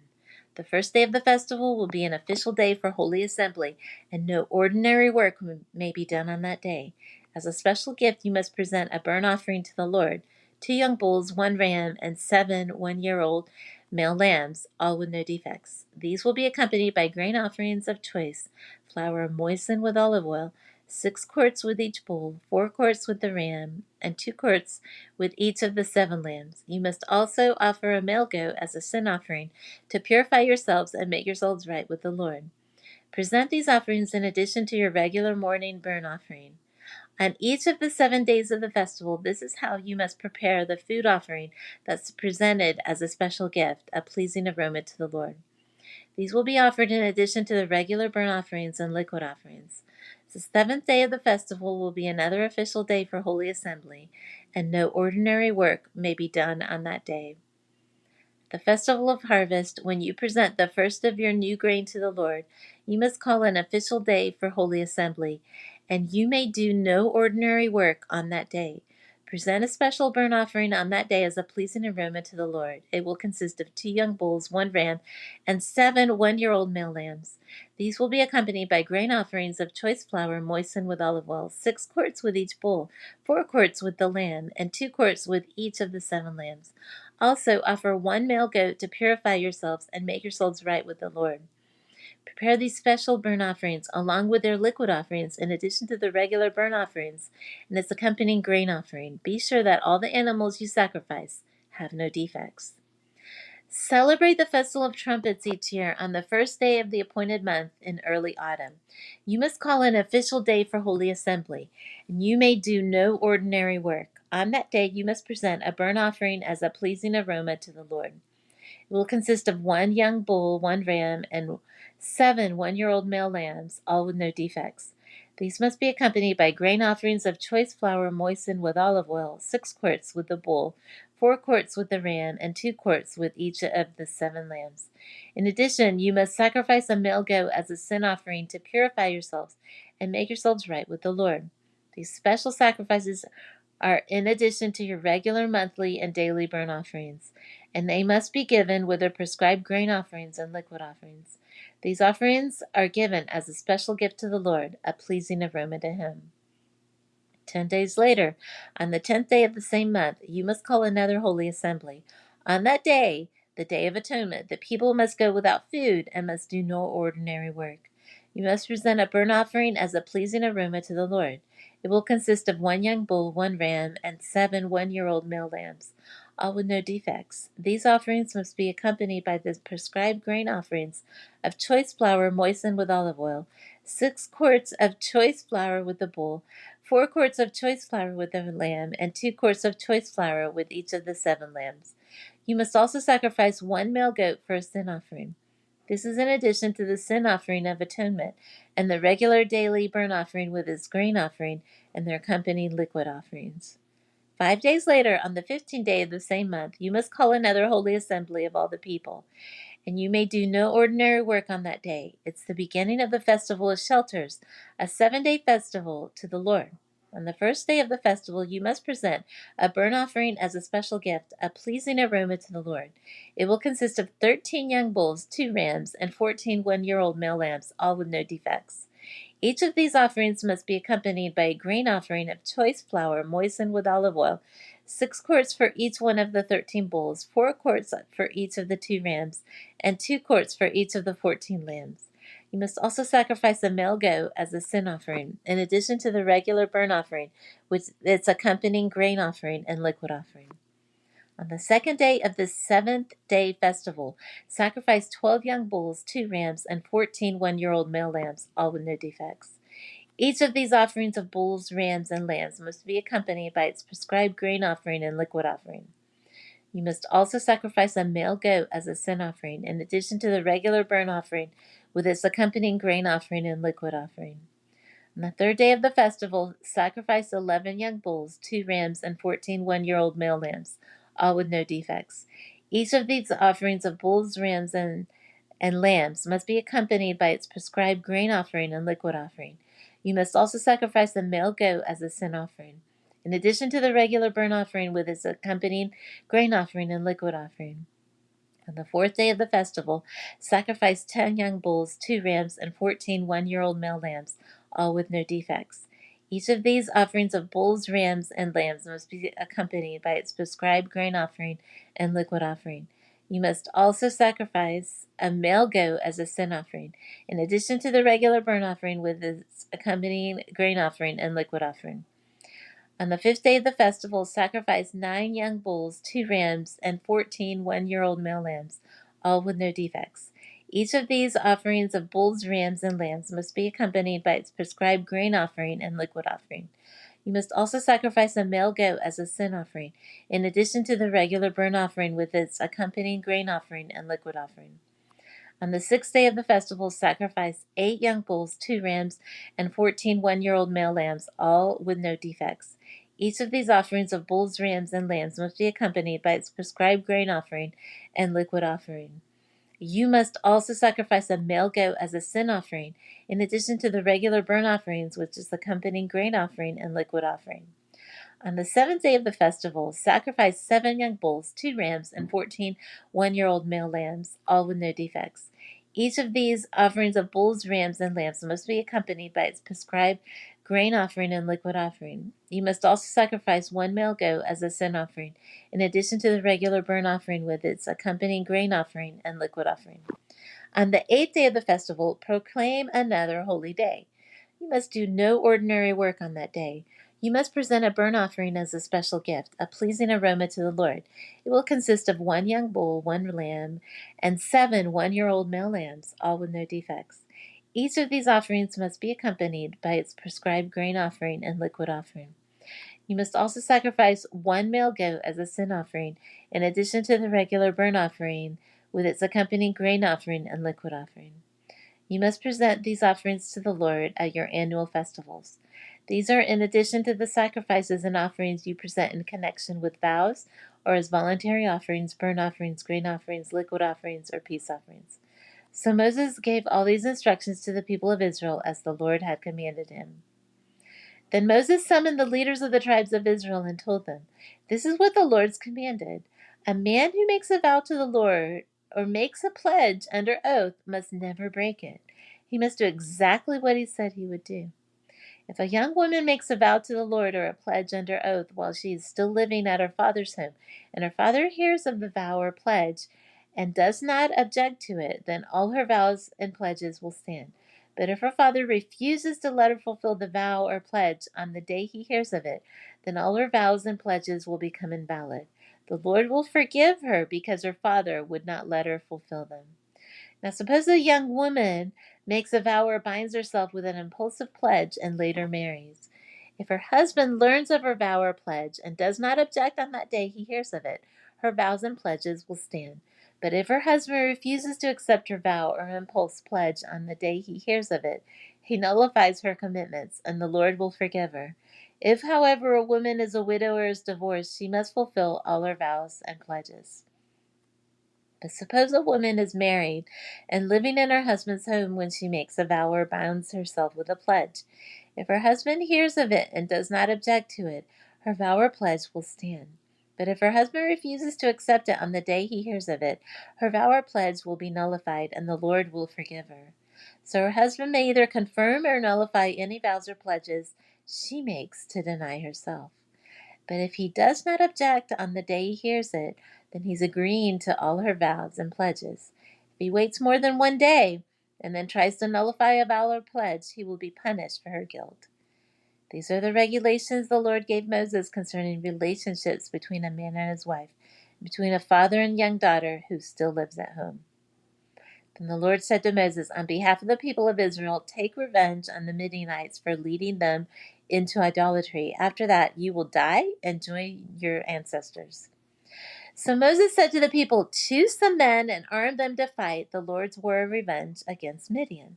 The first day of the festival will be an official day for Holy Assembly, and no ordinary work may be done on that day. As a special gift, you must present a burnt offering to the Lord, 2 young bulls, 1 ram, and 7 one-year-old male lambs, all with no defects. These will be accompanied by grain offerings of choice, flour moistened with olive oil, 6 quarts with each bull, 4 quarts with the ram, and 2 quarts with each of the 7 lambs. You must also offer a male goat as a sin offering to purify yourselves and make yourselves right with the Lord. Present these offerings in addition to your regular morning burnt offering. On each of the 7 days of the festival, this is how you must prepare the food offering that's presented as a special gift, a pleasing aroma to the Lord. These will be offered in addition to the regular burnt offerings and liquid offerings. The 7th day of the festival will be another official day for Holy Assembly, and no ordinary work may be done on that day. The festival of harvest, when you present the first of your new grain to the Lord, you must call an official day for Holy Assembly, and you may do no ordinary work on that day. Present a special burnt offering on that day as a pleasing aroma to the Lord. It will consist of 2 young bulls, 1 ram, and 7 one-year-old male lambs. These will be accompanied by grain offerings of choice flour moistened with olive oil, 6 quarts with each bull, 4 quarts with the lamb, and 2 quarts with each of the 7 lambs. Also, offer 1 male goat to purify yourselves and make yourselves right with the Lord. Prepare these special burnt offerings along with their liquid offerings in addition to the regular burnt offerings and its accompanying grain offering. Be sure that all the animals you sacrifice have no defects. Celebrate the Festival of Trumpets each year on the first day of the appointed month in early autumn. You must call an official day for Holy Assembly, and you may do no ordinary work. On that day, you must present a burnt offering as a pleasing aroma to the Lord. It will consist of 1 young bull, 1 ram, and 7 one-year-old male lambs, all with no defects. These must be accompanied by grain offerings of choice flour moistened with olive oil, 6 quarts with the bull, 4 quarts with the ram, and 2 quarts with each of the 7 lambs. In addition, you must sacrifice a male goat as a sin offering to purify yourselves and make yourselves right with the Lord. These special sacrifices are in addition to your regular monthly and daily burnt offerings, and they must be given with the prescribed grain offerings and liquid offerings. These offerings are given as a special gift to the Lord, a pleasing aroma to Him. 10 days later, on the 10th day of the same month, you must call another holy assembly. On that day, the Day of Atonement, the people must go without food and must do no ordinary work. You must present a burnt offering as a pleasing aroma to the Lord. It will consist of 1 young bull, 1 ram, and 7 one-year-old male lambs, all with no defects. These offerings must be accompanied by the prescribed grain offerings of choice flour moistened with olive oil, 6 quarts of choice flour with the bull, 4 quarts of choice flour with the lamb, and 2 quarts of choice flour with each of the 7 lambs. You must also sacrifice 1 male goat for a sin offering. This is in addition to the sin offering of atonement and the regular daily burnt offering with its grain offering and their accompanying liquid offerings. 5 days later, on the 15th day of the same month, you must call another holy assembly of all the people, and you may do no ordinary work on that day. It's the beginning of the festival of shelters, a 7-day festival to the Lord. On the first day of the festival, you must present a burnt offering as a special gift, a pleasing aroma to the Lord. It will consist of 13 young bulls, 2 rams, and 14 one-year-old male lambs, all with no defects. Each of these offerings must be accompanied by a grain offering of choice flour moistened with olive oil, 6 quarts for each one of the 13 bulls, 4 quarts for each of the 2 rams, and 2 quarts for each of the 14 lambs. You must also sacrifice a male goat as a sin offering, in addition to the regular burnt offering, with its accompanying grain offering and liquid offering. On the second day of the 7th-day festival, sacrifice 12 young bulls, 2 rams, and 14 one-year-old male lambs, all with no defects. Each of these offerings of bulls, rams, and lambs must be accompanied by its prescribed grain offering and liquid offering. You must also sacrifice a male goat as a sin offering, in addition to the regular burnt offering, with its accompanying grain offering and liquid offering. On the 3rd day of the festival, sacrifice 11 young bulls, 2 rams, and 14 one-year-old male lambs, all with no defects. Each of these offerings of bulls, rams, and lambs must be accompanied by its prescribed grain offering and liquid offering. You must also sacrifice a male goat as a sin offering, in addition to the regular burnt offering with its accompanying grain offering and liquid offering. On the 4th day of the festival, sacrifice 10 young bulls, 2 rams, and 14 one-year-old male lambs, all with no defects. Each of these offerings of bulls, rams, and lambs must be accompanied by its prescribed grain offering and liquid offering. You must also sacrifice a male goat as a sin offering, in addition to the regular burnt offering with its accompanying grain offering and liquid offering. On the 5th day of the festival, sacrifice 9 young bulls, 2 rams, and 14 one-year-old male lambs, all with no defects. Each of these offerings of bulls, rams, and lambs must be accompanied by its prescribed grain offering and liquid offering. You must also sacrifice a male goat as a sin offering, in addition to the regular burnt offering with its accompanying grain offering and liquid offering. On the 6th day of the festival, sacrifice 8 young bulls, 2 rams, and 14 one-year-old male lambs, all with no defects. Each of these offerings of bulls, rams, and lambs must be accompanied by its prescribed grain offering and liquid offering. You must also sacrifice a male goat as a sin offering, in addition to the regular burnt offerings, which is accompanying grain offering and liquid offering. On the 7th day of the festival, sacrifice 7 young bulls, 2 rams, and 14 one-year-old male lambs, all with no defects. Each of these offerings of bulls, rams, and lambs must be accompanied by its prescribed grain offering and liquid offering. You must also sacrifice 1 male goat as a sin offering, in addition to the regular burnt offering with its accompanying grain offering and liquid offering. On the 8th day of the festival, proclaim another holy day. You must do no ordinary work on that day. You must present a burnt offering as a special gift, a pleasing aroma to the Lord. It will consist of 1 young bull, 1 lamb, and 7 one-year-old male lambs, all with no defects. Each of these offerings must be accompanied by its prescribed grain offering and liquid offering. You must also sacrifice 1 male goat as a sin offering, in addition to the regular burnt offering, with its accompanying grain offering and liquid offering. You must present these offerings to the Lord at your annual festivals. These are in addition to the sacrifices and offerings you present in connection with vows or as voluntary offerings, burnt offerings, grain offerings, liquid offerings, or peace offerings. So Moses gave all these instructions to the people of Israel as the Lord had commanded him. Then Moses summoned the leaders of the tribes of Israel and told them, "This is what the Lord's commanded. A man who makes a vow to the Lord or makes a pledge under oath must never break it. He must do exactly what he said he would do. If a young woman makes a vow to the Lord or a pledge under oath while she is still living at her father's home, and her father hears of the vow or pledge and does not object to it, then all her vows and pledges will stand. But if her father refuses to let her fulfill the vow or pledge on the day he hears of it, then all her vows and pledges will become invalid. The Lord will forgive her because her father would not let her fulfill them." Now, suppose a young woman makes a vow or binds herself with an impulsive pledge and later marries. If her husband learns of her vow or pledge and does not object on that day he hears of it, her vows and pledges will stand. But if her husband refuses to accept her vow or impulse pledge on the day he hears of it, he nullifies her commitments, and the Lord will forgive her. If, however, a woman is a widow or is divorced, she must fulfill all her vows and pledges. But suppose a woman is married and living in her husband's home when she makes a vow or binds herself with a pledge. If her husband hears of it and does not object to it, her vow or pledge will stand. But if her husband refuses to accept it on the day he hears of it, her vow or pledge will be nullified, and the Lord will forgive her. So her husband may either confirm or nullify any vows or pledges she makes to deny herself. But if he does not object on the day he hears it, then he's agreeing to all her vows and pledges. If he waits more than 1 day and then tries to nullify a vow or pledge, he will be punished for her guilt. These are the regulations the Lord gave Moses concerning relationships between a man and his wife, between a father and young daughter who still lives at home. Then the Lord said to Moses, "On behalf of the people of Israel, take revenge on the Midianites for leading them into idolatry. After that, you will die and join your ancestors." So Moses said to the people, "Choose some men and arm them to fight the Lord's war of revenge against Midian.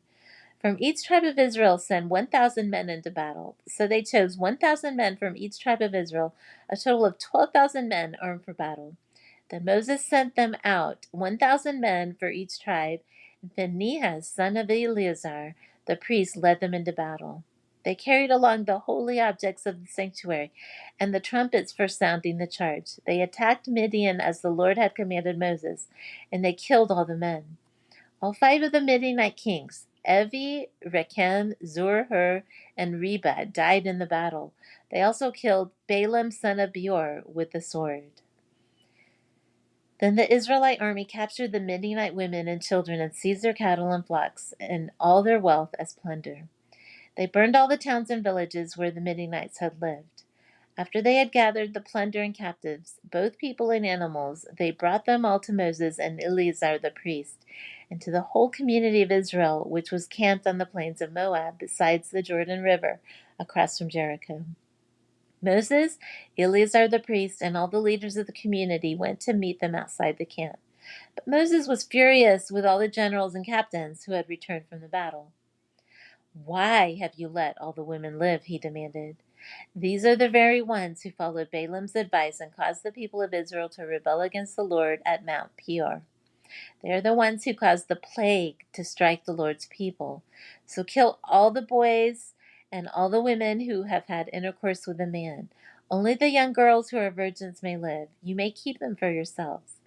From each tribe of Israel send 1,000 men into battle." So they chose 1,000 men from each tribe of Israel, a total of 12,000 men armed for battle. Then Moses sent them out, 1,000 men for each tribe. Phinehas, son of Eleazar, the priest, led them into battle. They carried along the holy objects of the sanctuary and the trumpets for sounding the charge. They attacked Midian as the Lord had commanded Moses, and they killed all the men. All 5 of the Midianite kings, Evi, Rechem, Zur, Hur, and Reba, died in the battle. They also killed Balaam, son of Beor, with the sword. Then the Israelite army captured the Midianite women and children and seized their cattle and flocks and all their wealth as plunder. They burned all the towns and villages where the Midianites had lived. After they had gathered the plunder and captives, both people and animals, they brought them all to Moses and Eleazar the priest, and to the whole community of Israel, which was camped on the plains of Moab, besides the Jordan River, across from Jericho. Moses, Eleazar the priest, and all the leaders of the community went to meet them outside the camp. But Moses was furious with all the generals and captains who had returned from the battle. "Why have you let all the women live?" he demanded. "These are the very ones who followed Balaam's advice and caused the people of Israel to rebel against the Lord at Mount Peor. They are the ones who caused the plague to strike the Lord's people. So kill all the boys and all the women who have had intercourse with a man. Only the young girls who are virgins may live. You may keep them for yourselves.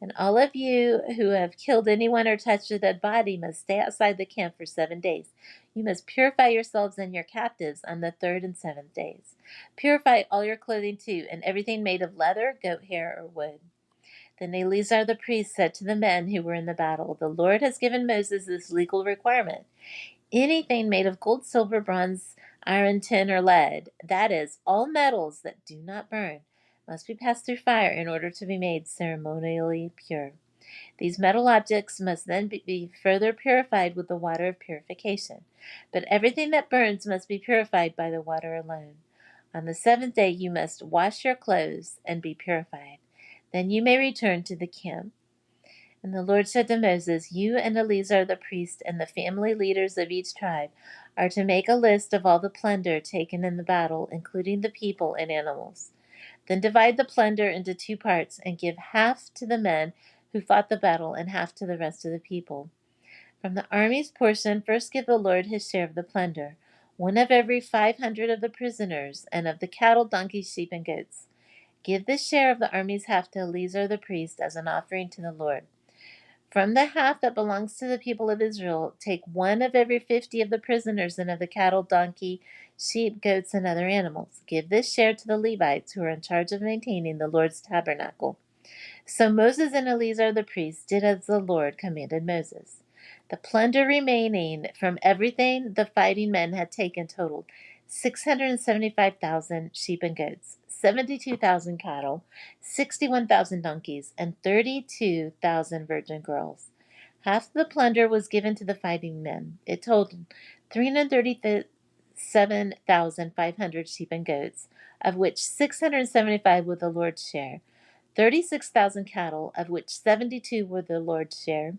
And all of you who have killed anyone or touched a dead body must stay outside the camp for 7 days. You must purify yourselves and your captives on the 3rd and 7th days. Purify all your clothing too, and everything made of leather, goat hair, or wood." Then Eleazar the priest said to the men who were in the battle, "The Lord has given Moses this legal requirement. Anything made of gold, silver, bronze, iron, tin, or lead, that is, all metals that do not burn, must be passed through fire in order to be made ceremonially pure. These metal objects must then be further purified with the water of purification. But everything that burns must be purified by the water alone. On the 7th day you must wash your clothes and be purified. Then you may return to the camp." And the Lord said to Moses, "You and Eleazar the priest and the family leaders of each tribe are to make a list of all the plunder taken in the battle, including the people and animals. Then divide the plunder into 2 parts and give half to the men who fought the battle and half to the rest of the people. From the army's portion, first give the Lord his share of the plunder, one of every 500 of the prisoners, and of the cattle, donkeys, sheep, and goats. Give this share of the army's half to Eleazar the priest as an offering to the Lord. From the half that belongs to the people of Israel, take one of every 50 of the prisoners and of the cattle, donkey, sheep, goats, and other animals. Give this share to the Levites who are in charge of maintaining the Lord's tabernacle." So Moses and Eleazar the priest did as the Lord commanded Moses. The plunder remaining from everything the fighting men had taken totaled 675,000 sheep and goats, 72,000 cattle, 61,000 donkeys, and 32,000 virgin girls. Half the plunder was given to the fighting men. It totaled 337,500 sheep and goats, of which 675 were the Lord's share, 36,000 cattle, of which 72 were the Lord's share,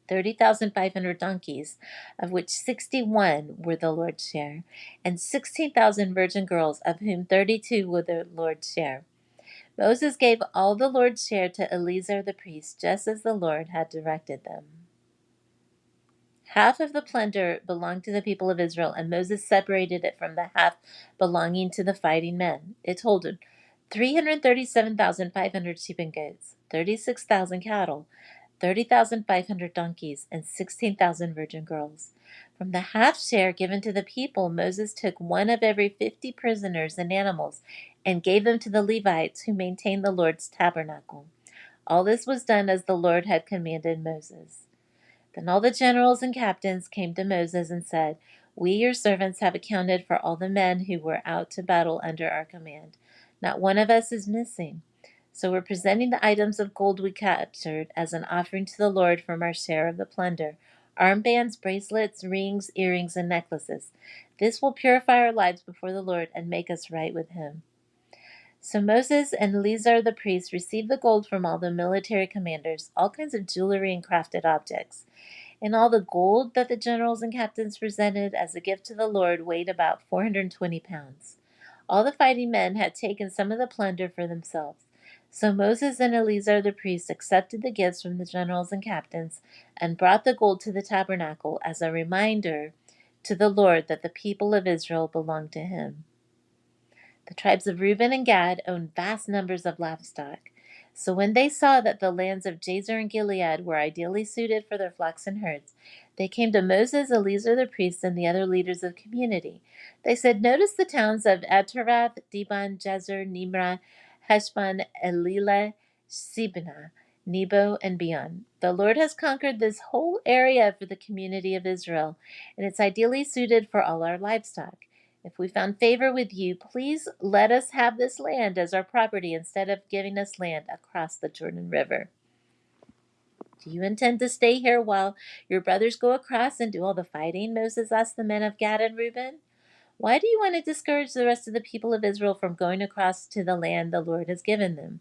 30,500 donkeys, of which 61 were the Lord's share, and 16,000 virgin girls, of whom 32 were the Lord's share. Moses gave all the Lord's share to Eleazar the priest, just as the Lord had directed them. Half of the plunder belonged to the people of Israel, and Moses separated it from the half belonging to the fighting men. It totaled 337,500 sheep and goats, 36,000 cattle, 30,500 donkeys, and 16,000 virgin girls. From the half share given to the people, Moses took one of every 50 prisoners and animals and gave them to the Levites who maintained the Lord's tabernacle. All this was done as the Lord had commanded Moses. Then all the generals and captains came to Moses and said, "We, your servants, have accounted for all the men who were out to battle under our command. Not one of us is missing. So we're presenting the items of gold we captured as an offering to the Lord from our share of the plunder: armbands, bracelets, rings, earrings, and necklaces. This will purify our lives before the Lord and make us right with him." So Moses and Eleazar the priest received the gold from all the military commanders, all kinds of jewelry and crafted objects. And all the gold that the generals and captains presented as a gift to the Lord weighed about 420 pounds. All the fighting men had taken some of the plunder for themselves. So Moses and Eleazar the priest accepted the gifts from the generals and captains and brought the gold to the tabernacle as a reminder to the Lord that the people of Israel belonged to him. The tribes of Reuben and Gad owned vast numbers of livestock. So when they saw that the lands of Jazer and Gilead were ideally suited for their flocks and herds, they came to Moses, Eleazar the priest, and the other leaders of the community. They said, "Notice the towns of Atarath, Dibon, Jazer, Nimrah, Heshbon, Elilah, Sibnah, Nebo, and Beon. The Lord has conquered this whole area for the community of Israel, and it's ideally suited for all our livestock. If we found favor with you, please let us have this land as our property instead of giving us land across the Jordan River. Do you intend to stay here while your brothers go across and do all the fighting? Moses asked the men of Gad and Reuben. Why do you want to discourage the rest of the people of Israel from going across to the land the Lord has given them?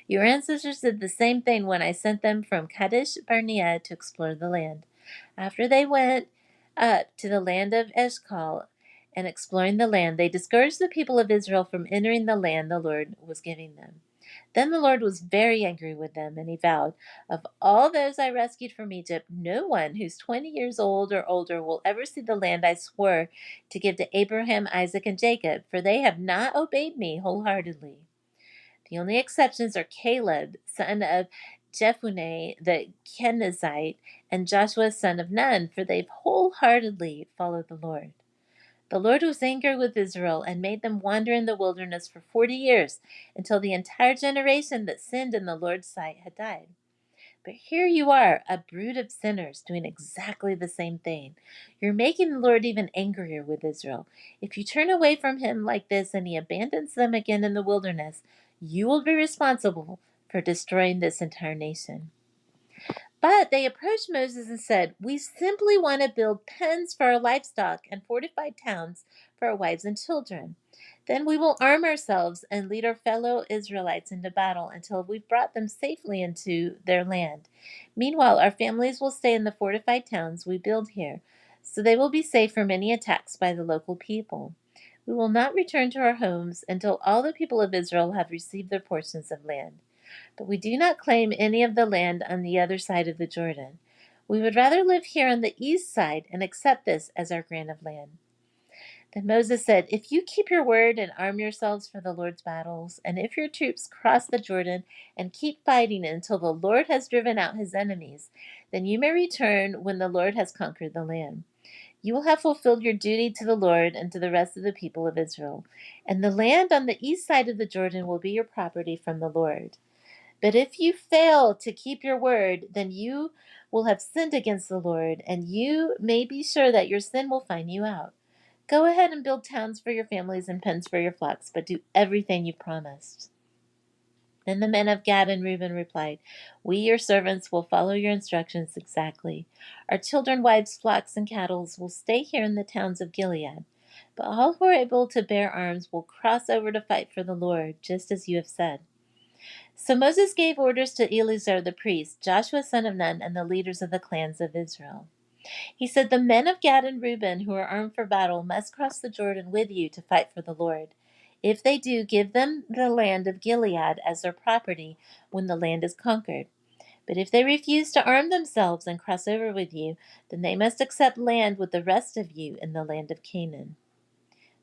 Your ancestors did the same thing when I sent them from Kadesh Barnea to explore the land. After they went up to the land of Eshcol and exploring the land, they discouraged the people of Israel from entering the land the Lord was giving them. Then the Lord was very angry with them, and he vowed, of all those I rescued from Egypt, no one who's 20 years old or older will ever see the land I swore to give to Abraham, Isaac, and Jacob, for they have not obeyed me wholeheartedly. The only exceptions are Caleb, son of Jephunneh the Kenizzite, and Joshua, son of Nun, for they've wholeheartedly followed the Lord. The Lord was angry with Israel and made them wander in the wilderness for 40 years, until the entire generation that sinned in the Lord's sight had died. But here you are, a brood of sinners, doing exactly the same thing. You're making the Lord even angrier with Israel. If you turn away from him like this and he abandons them again in the wilderness, you will be responsible for destroying this entire nation. But they approached Moses and said, we simply want to build pens for our livestock and fortified towns for our wives and children. Then we will arm ourselves and lead our fellow Israelites into battle until we've brought them safely into their land. Meanwhile, our families will stay in the fortified towns we build here, so they will be safe from any attacks by the local people. We will not return to our homes until all the people of Israel have received their portions of land. But we do not claim any of the land on the other side of the Jordan. We would rather live here on the east side and accept this as our grant of land. Then Moses said, if you keep your word and arm yourselves for the Lord's battles, and if your troops cross the Jordan and keep fighting until the Lord has driven out his enemies, then you may return when the Lord has conquered the land. You will have fulfilled your duty to the Lord and to the rest of the people of Israel, and the land on the east side of the Jordan will be your property from the Lord. But if you fail to keep your word, then you will have sinned against the Lord, and you may be sure that your sin will find you out. Go ahead and build towns for your families and pens for your flocks, but do everything you promised. Then the men of Gad and Reuben replied, we, your servants, will follow your instructions exactly. Our children, wives, flocks, and cattle will stay here in the towns of Gilead. But all who are able to bear arms will cross over to fight for the Lord, just as you have said. So Moses gave orders to Eleazar the priest, Joshua son of Nun, and the leaders of the clans of Israel. He said, the men of Gad and Reuben who are armed for battle must cross the Jordan with you to fight for the Lord. If they do, give them the land of Gilead as their property when the land is conquered. But if they refuse to arm themselves and cross over with you, then they must accept land with the rest of you in the land of Canaan.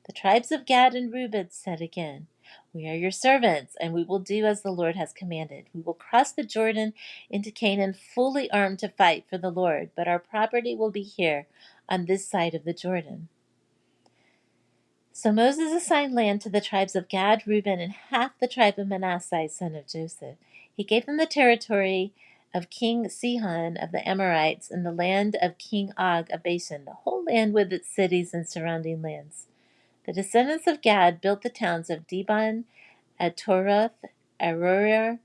The tribes of Gad and Reuben said again, we are your servants, and we will do as the Lord has commanded. We will cross the Jordan into Canaan fully armed to fight for the Lord, but our property will be here on this side of the Jordan. So Moses assigned land to the tribes of Gad, Reuben, and half the tribe of Manasseh, son of Joseph. He gave them the territory of King Sihon of the Amorites and the land of King Og of Bashan, the whole land with its cities and surrounding lands. The descendants of Gad built the towns of Dibon, Atoroth, Aroer,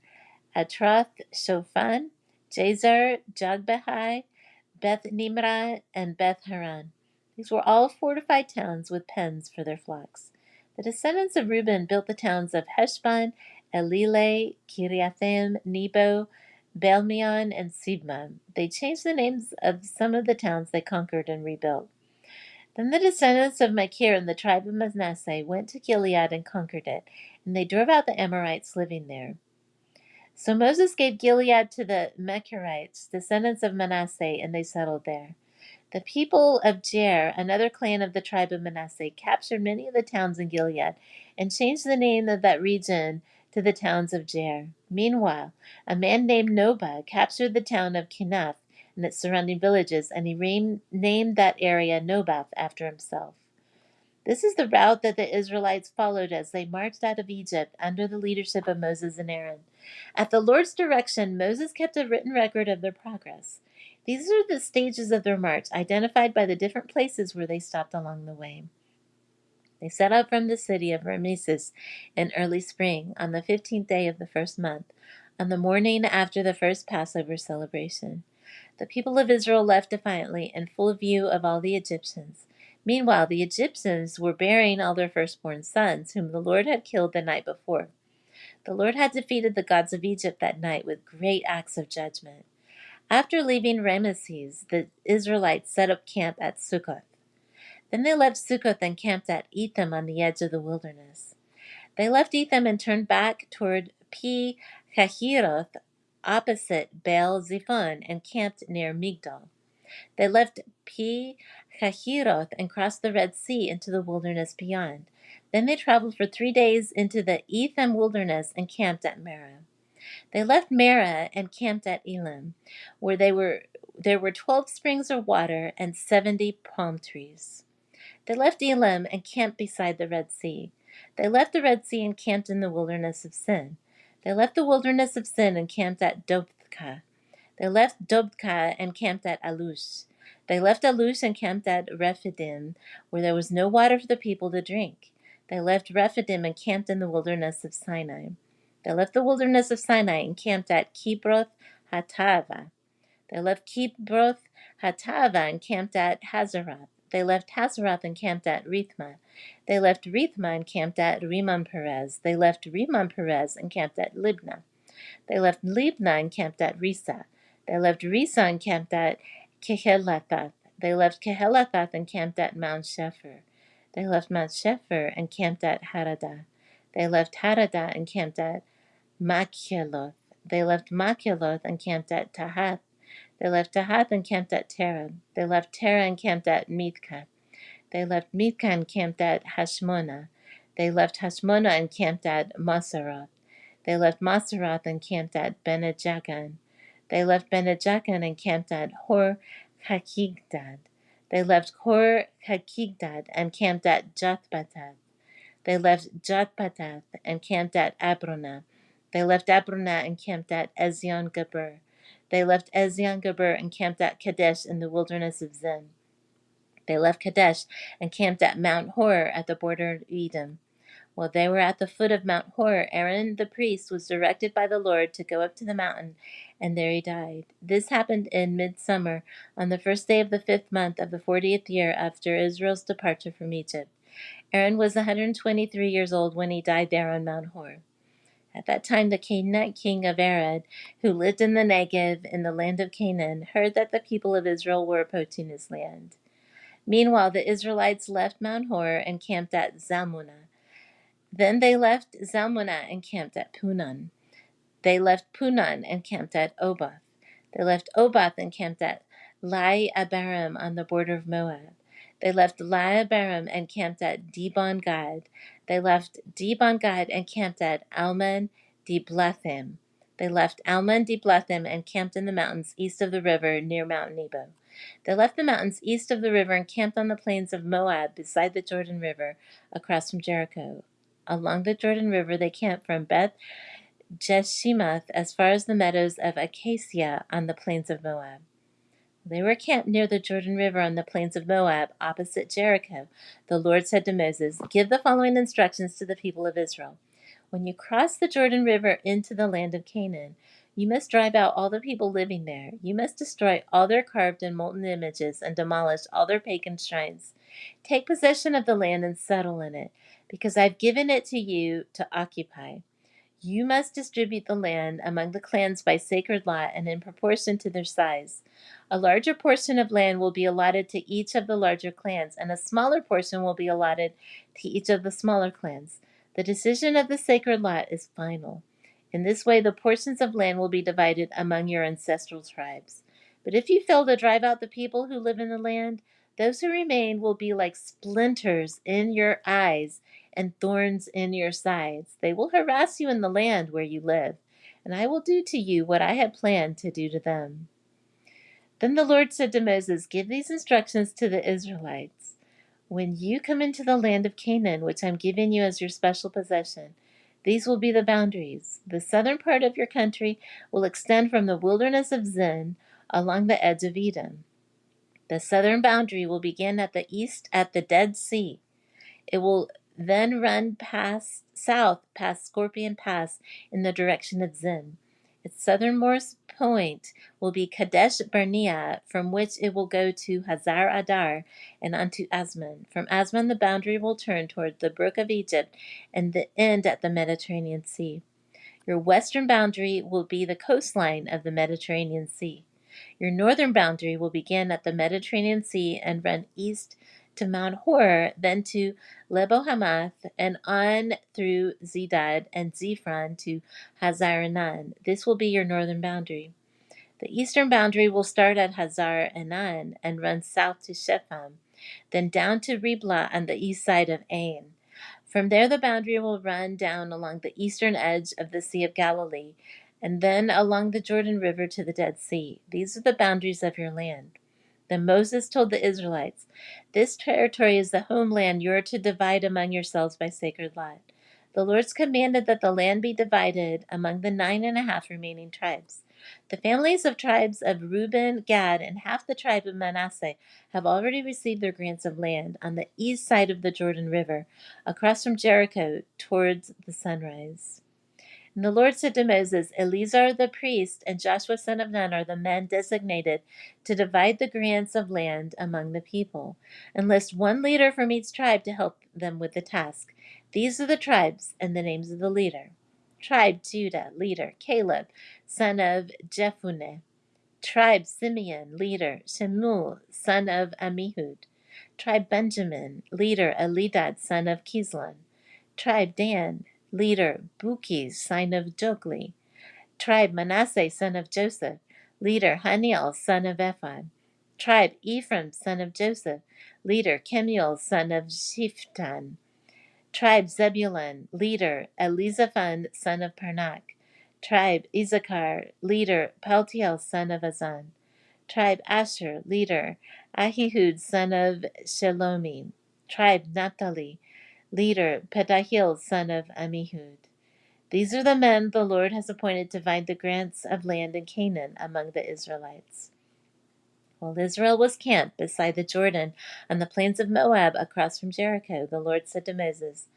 Atroth, Shofan, Jazer, Jogbehai, Beth Nimrah, and Beth Haran. These were all fortified towns with pens for their flocks. The descendants of Reuben built the towns of Heshbon, Elileh, Kiriathaim, Nebo, Belmeon, and Sibmah. They changed the names of some of the towns they conquered and rebuilt. Then the descendants of Machir and the tribe of Manasseh went to Gilead and conquered it, and they drove out the Amorites living there. So Moses gave Gilead to the Machirites, descendants of Manasseh, and they settled there. The people of Jair, another clan of the tribe of Manasseh, captured many of the towns in Gilead and changed the name of that region to the towns of Jair. Meanwhile, a man named Nobah captured the town of Kenath and its surrounding villages, and he renamed that area Nobath after himself. This is the route that the Israelites followed as they marched out of Egypt under the leadership of Moses and Aaron. At the Lord's direction, Moses kept a written record of their progress. These are the stages of their march, identified by the different places where they stopped along the way. They set out from the city of Rameses in early spring, on the 15th day of the first month, on the morning after the first Passover celebration. The people of Israel left defiantly, in full view of all the Egyptians. Meanwhile, the Egyptians were burying all their firstborn sons, whom the Lord had killed the night before. The Lord had defeated the gods of Egypt that night with great acts of judgment. After leaving Ramesses, the Israelites set up camp at Succoth. Then they left Succoth and camped at Etham on the edge of the wilderness. They left Etham and turned back toward Pi Hahiroth, opposite Baal Zephon, and camped near Migdol. They left Pi Hahiroth and crossed the Red Sea into the wilderness beyond. Then they traveled for 3 days into the Etham wilderness and camped at Marah. They left Marah and camped at Elim, where there were 12 springs of water and 70 palm trees. They left Elim and camped beside the Red Sea. They left the Red Sea and camped in the wilderness of Sin. They left the wilderness of Sin and camped at Dobka. They left Dobka and camped at Alush. They left Alush and camped at Rephidim, where there was no water for the people to drink. They left Rephidim and camped in the wilderness of Sinai. They left the wilderness of Sinai and camped at Kibroth Hatava. They left Kibroth Hatava and camped at Hazeroth. They left Hazeroth and camped at Rithma. They left Rithma and camped at Rimmon Perez. They left Rimmon Perez and camped at Libnah. They left Libnah and camped at Risa. They left Risa and camped at Kehelathath. They left Kehelathath and camped at Mount Shefer. They left Mount Shefer and camped at Haradah. They left Haradah and camped at Makheloth. They left Makheloth and camped at Tahath. They left Tahath and camped at Terah. They left Terah and camped at Mithka. They left Mithka and camped at Hashmonah. They left Hashmonah and camped at Moseroth. They left Moseroth and camped at Bene-Jacan. They left Bene-Jacan and camped at Hor Hakigdad. They left Hor Hakigdad and camped at Jothbatath. They left Jothbatath and camped at Abronah. They left Abronah and camped at Ezion Geber. They left Ezion Geber and camped at Kadesh in the wilderness of Zin. They left Kadesh and camped at Mount Hor at the border of Edom. While they were at the foot of Mount Hor, Aaron the priest was directed by the Lord to go up to the mountain, and there he died. This happened in midsummer, on the first day of the 5th month of the 40th year after Israel's departure from Egypt. Aaron was 123 years old when he died there on Mount Hor. At that time, the Canaanite king of Arad, who lived in the Negev in the land of Canaan, heard that the people of Israel were approaching his land. Meanwhile, the Israelites left Mount Hor and camped at Zalmunna. Then they left Zalmunna and camped at Punon. They left Punon and camped at Oboth. They left Oboth and camped at Lai Abarim on the border of Moab. They left Lai Abarim and camped at Dibon Gad. They left Dibon Gad and camped at Almon Diblathim. They left Almon Diblathim and camped in the mountains east of the river near Mount Nebo. They left the mountains east of the river and camped on the plains of Moab beside the Jordan River across from Jericho. Along the Jordan River they camped from Beth Jeshimoth as far as the meadows of Acacia on the plains of Moab. They were camped near the Jordan River on the plains of Moab, opposite Jericho. The Lord said to Moses, "Give the following instructions to the people of Israel. When you cross the Jordan River into the land of Canaan, you must drive out all the people living there. You must destroy all their carved and molten images and demolish all their pagan shrines. Take possession of the land and settle in it, because I've given it to you to occupy. You must distribute the land among the clans by sacred lot and in proportion to their size. A larger portion of land will be allotted to each of the larger clans, and a smaller portion will be allotted to each of the smaller clans. The decision of the sacred lot is final. In this way, the portions of land will be divided among your ancestral tribes. But if you fail to drive out the people who live in the land, those who remain will be like splinters in your eyes and thorns in your sides. They will harass you in the land where you live, and I will do to you what I had planned to do to them." Then the Lord said to Moses, "Give these instructions to the Israelites. When you come into the land of Canaan, which I'm giving you as your special possession, these will be the boundaries. The southern part of your country will extend from the wilderness of Zin along the edge of Edom. The southern boundary will begin at the east at the Dead Sea. It will Then run south past Scorpion Pass in the direction of Zin. Its southernmost point will be Kadesh Barnea, from which it will go to Hazar Adar and onto Asman. From Asman, the boundary will turn toward the Brook of Egypt and end at the Mediterranean Sea. Your western boundary will be the coastline of the Mediterranean Sea. Your northern boundary will begin at the Mediterranean Sea and run east to Mount Hor, then to Lebo Hamath, and on through Zedad and Zephron to Hazar Enan. This will be your northern boundary. The eastern boundary will start at Hazar Enan and run south to Shepham, then down to Riblah on the east side of Ain. From there, the boundary will run down along the eastern edge of the Sea of Galilee, and then along the Jordan River to the Dead Sea. These are the boundaries of your land. Then Moses told the Israelites, "This territory is the homeland you are to divide among yourselves by sacred lot." The Lord's commanded that the land be divided among the 9.5 remaining tribes. The families of tribes of Reuben, Gad, and half the tribe of Manasseh have already received their grants of land on the east side of the Jordan River, across from Jericho towards the sunrise. And the Lord said to Moses, "Eleazar the priest and Joshua son of Nun are the men designated to divide the grants of land among the people. Enlist one leader from each tribe to help them with the task. These are the tribes and the names of the leader. Tribe Judah, leader, Caleb, son of Jephunneh. Tribe Simeon, leader, Shemuel, son of Ammihud. Tribe Benjamin, leader, Elidad, son of Kislon. Tribe Dan, leader, Buki, son of Jogli. Tribe Manasseh, son of Joseph. Leader, Haniel, son of Ephod. Tribe Ephraim, son of Joseph. Leader, Kemuel, son of Shiftan. Tribe Zebulun, leader, Elizaphan, son of Parnak. Tribe Issachar, leader, Paltiel, son of Azan. Tribe Asher, leader, Ahihud, son of Shelomi. Tribe Naphtali, leader, Pedahil, son of Ammihud. These are the men the Lord has appointed to divide the grants of land in Canaan among the Israelites. While Israel was camped beside the Jordan on the plains of Moab across from Jericho, the Lord said to Moses,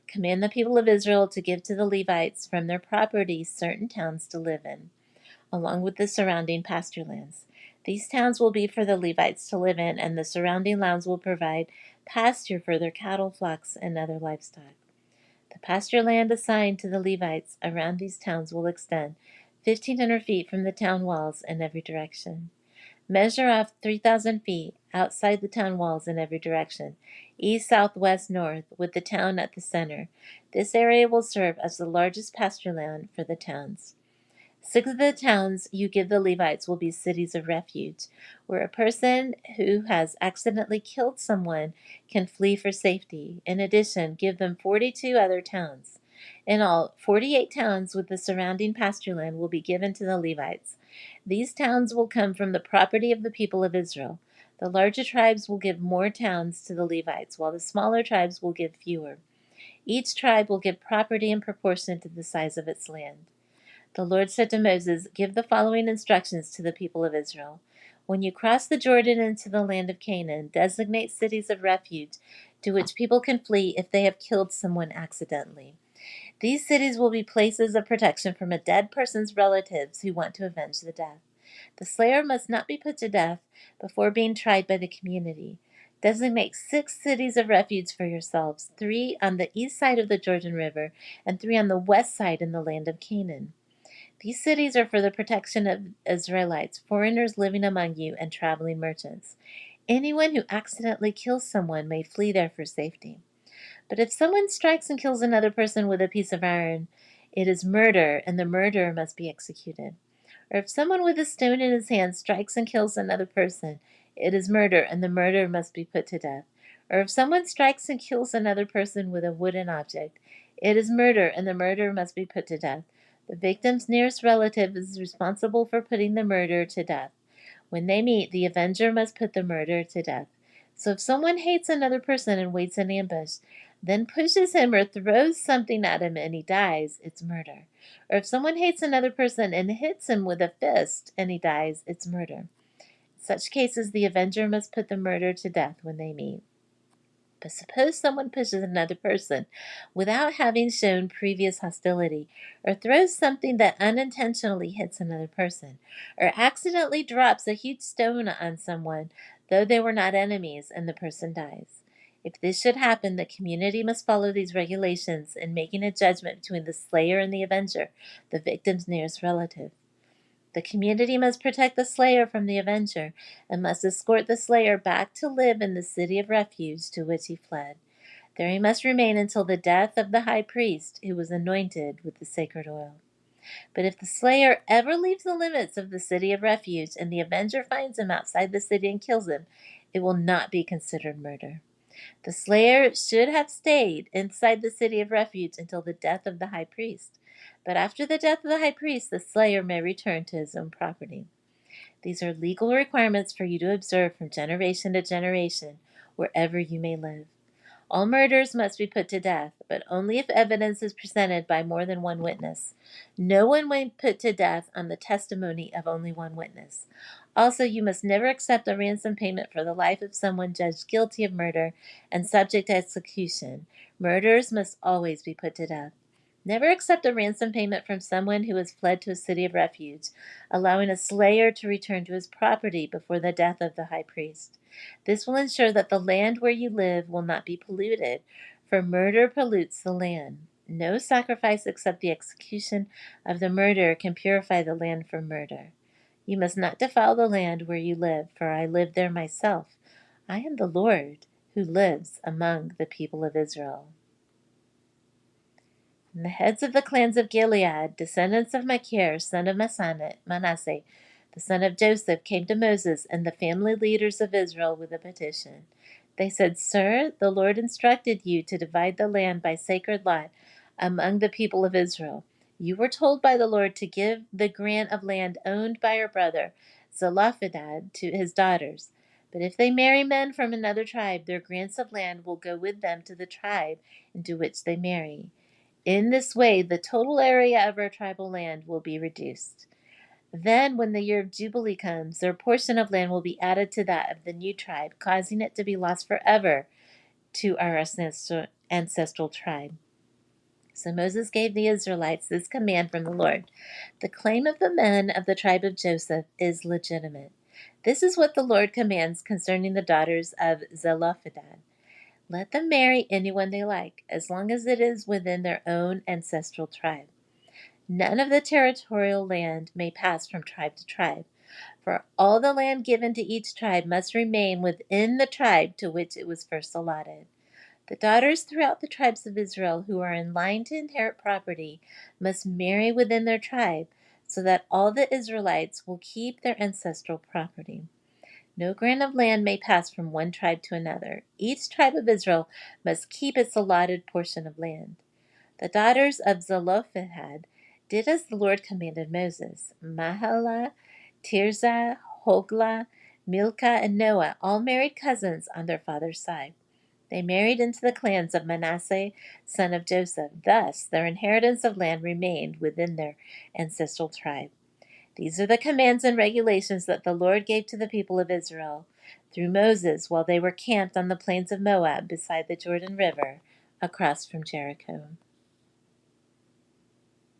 "Command the people of Israel to give to the Levites from their property certain towns to live in, along with the surrounding pasture lands. These towns will be for the Levites to live in, and the surrounding lands will provide pasture for their cattle, flocks, and other livestock. The pasture land assigned to the Levites around these towns will extend 1,500 feet from the town walls in every direction. Measure off 3,000 feet outside the town walls in every direction, east, south, west, north, with the town at the center. This area will serve as the largest pasture land for the towns. 6 of the towns you give the Levites will be cities of refuge, where a person who has accidentally killed someone can flee for safety. In addition, give them 42 other towns. In all, 48 towns with the surrounding pasture land will be given to the Levites. These towns will come from the property of the people of Israel. The larger tribes will give more towns to the Levites, while the smaller tribes will give fewer. Each tribe will give property in proportion to the size of its land." The Lord said to Moses, "Give the following instructions to the people of Israel. When you cross the Jordan into the land of Canaan, designate cities of refuge to which people can flee if they have killed someone accidentally. These cities will be places of protection from a dead person's relatives who want to avenge the death. The slayer must not be put to death before being tried by the community. Designate 6 cities of refuge for yourselves, 3 on the east side of the Jordan River and 3 on the west side in the land of Canaan. These cities are for the protection of Israelites, foreigners living among you, and traveling merchants. Anyone who accidentally kills someone may flee there for safety. But if someone strikes and kills another person with a piece of iron, it is murder, and the murderer must be executed. Or if someone with a stone in his hand strikes and kills another person, it is murder, and the murderer must be put to death. Or if someone strikes and kills another person with a wooden object, it is murder, and the murderer must be put to death. The victim's nearest relative is responsible for putting the murderer to death. When they meet, the avenger must put the murderer to death. So if someone hates another person and waits in ambush, then pushes him or throws something at him and he dies, it's murder. Or if someone hates another person and hits him with a fist and he dies, it's murder. In such cases, the avenger must put the murderer to death when they meet. But suppose someone pushes another person without having shown previous hostility, or throws something that unintentionally hits another person, or accidentally drops a huge stone on someone, though they were not enemies, and the person dies. If this should happen, the community must follow these regulations in making a judgment between the slayer and the avenger, the victim's nearest relative. The community must protect the slayer from the avenger, and must escort the slayer back to live in the city of refuge to which he fled. There he must remain until the death of the high priest, who was anointed with the sacred oil. But if the slayer ever leaves the limits of the city of refuge, and the avenger finds him outside the city and kills him, it will not be considered murder. The slayer should have stayed inside the city of refuge until the death of the high priest. But after the death of the high priest, the slayer may return to his own property. These are legal requirements for you to observe from generation to generation, wherever you may live. All murders must be put to death, but only if evidence is presented by more than one witness. No one may be put to death on the testimony of only one witness. Also, you must never accept a ransom payment for the life of someone judged guilty of murder and subject to execution. Murderers must always be put to death. Never accept a ransom payment from someone who has fled to a city of refuge, allowing a slayer to return to his property before the death of the high priest. This will ensure that the land where you live will not be polluted, for murder pollutes the land. No sacrifice except the execution of the murderer can purify the land from murder. You must not defile the land where you live, for I live there myself. I am the Lord who lives among the people of Israel. And the heads of the clans of Gilead, descendants of Machir, son of Manasseh, the son of Joseph, came to Moses and the family leaders of Israel with a petition. They said, Sir, the Lord instructed you to divide the land by sacred lot among the people of Israel. You were told by the Lord to give the grant of land owned by your brother Zelophehad to his daughters. But if they marry men from another tribe, their grants of land will go with them to the tribe into which they marry. In this way, the total area of our tribal land will be reduced. Then, when the year of Jubilee comes, their portion of land will be added to that of the new tribe, causing it to be lost forever to our ancestral tribe. So Moses gave the Israelites this command from the Lord. The claim of the men of the tribe of Joseph is legitimate. This is what the Lord commands concerning the daughters of Zelophehad. Let them marry anyone they like, as long as it is within their own ancestral tribe. None of the territorial land may pass from tribe to tribe, for all the land given to each tribe must remain within the tribe to which it was first allotted. The daughters throughout the tribes of Israel who are in line to inherit property must marry within their tribe, so that all the Israelites will keep their ancestral property. No grant of land may pass from one tribe to another. Each tribe of Israel must keep its allotted portion of land. The daughters of Zelophehad did as the Lord commanded Moses. Mahlah, Tirzah, Hoglah, Milcah, and Noah all married cousins on their father's side. They married into the clans of Manasseh, son of Joseph. Thus, their inheritance of land remained within their ancestral tribe. These are the commands and regulations that the Lord gave to the people of Israel through Moses while they were camped on the plains of Moab beside the Jordan River across from Jericho.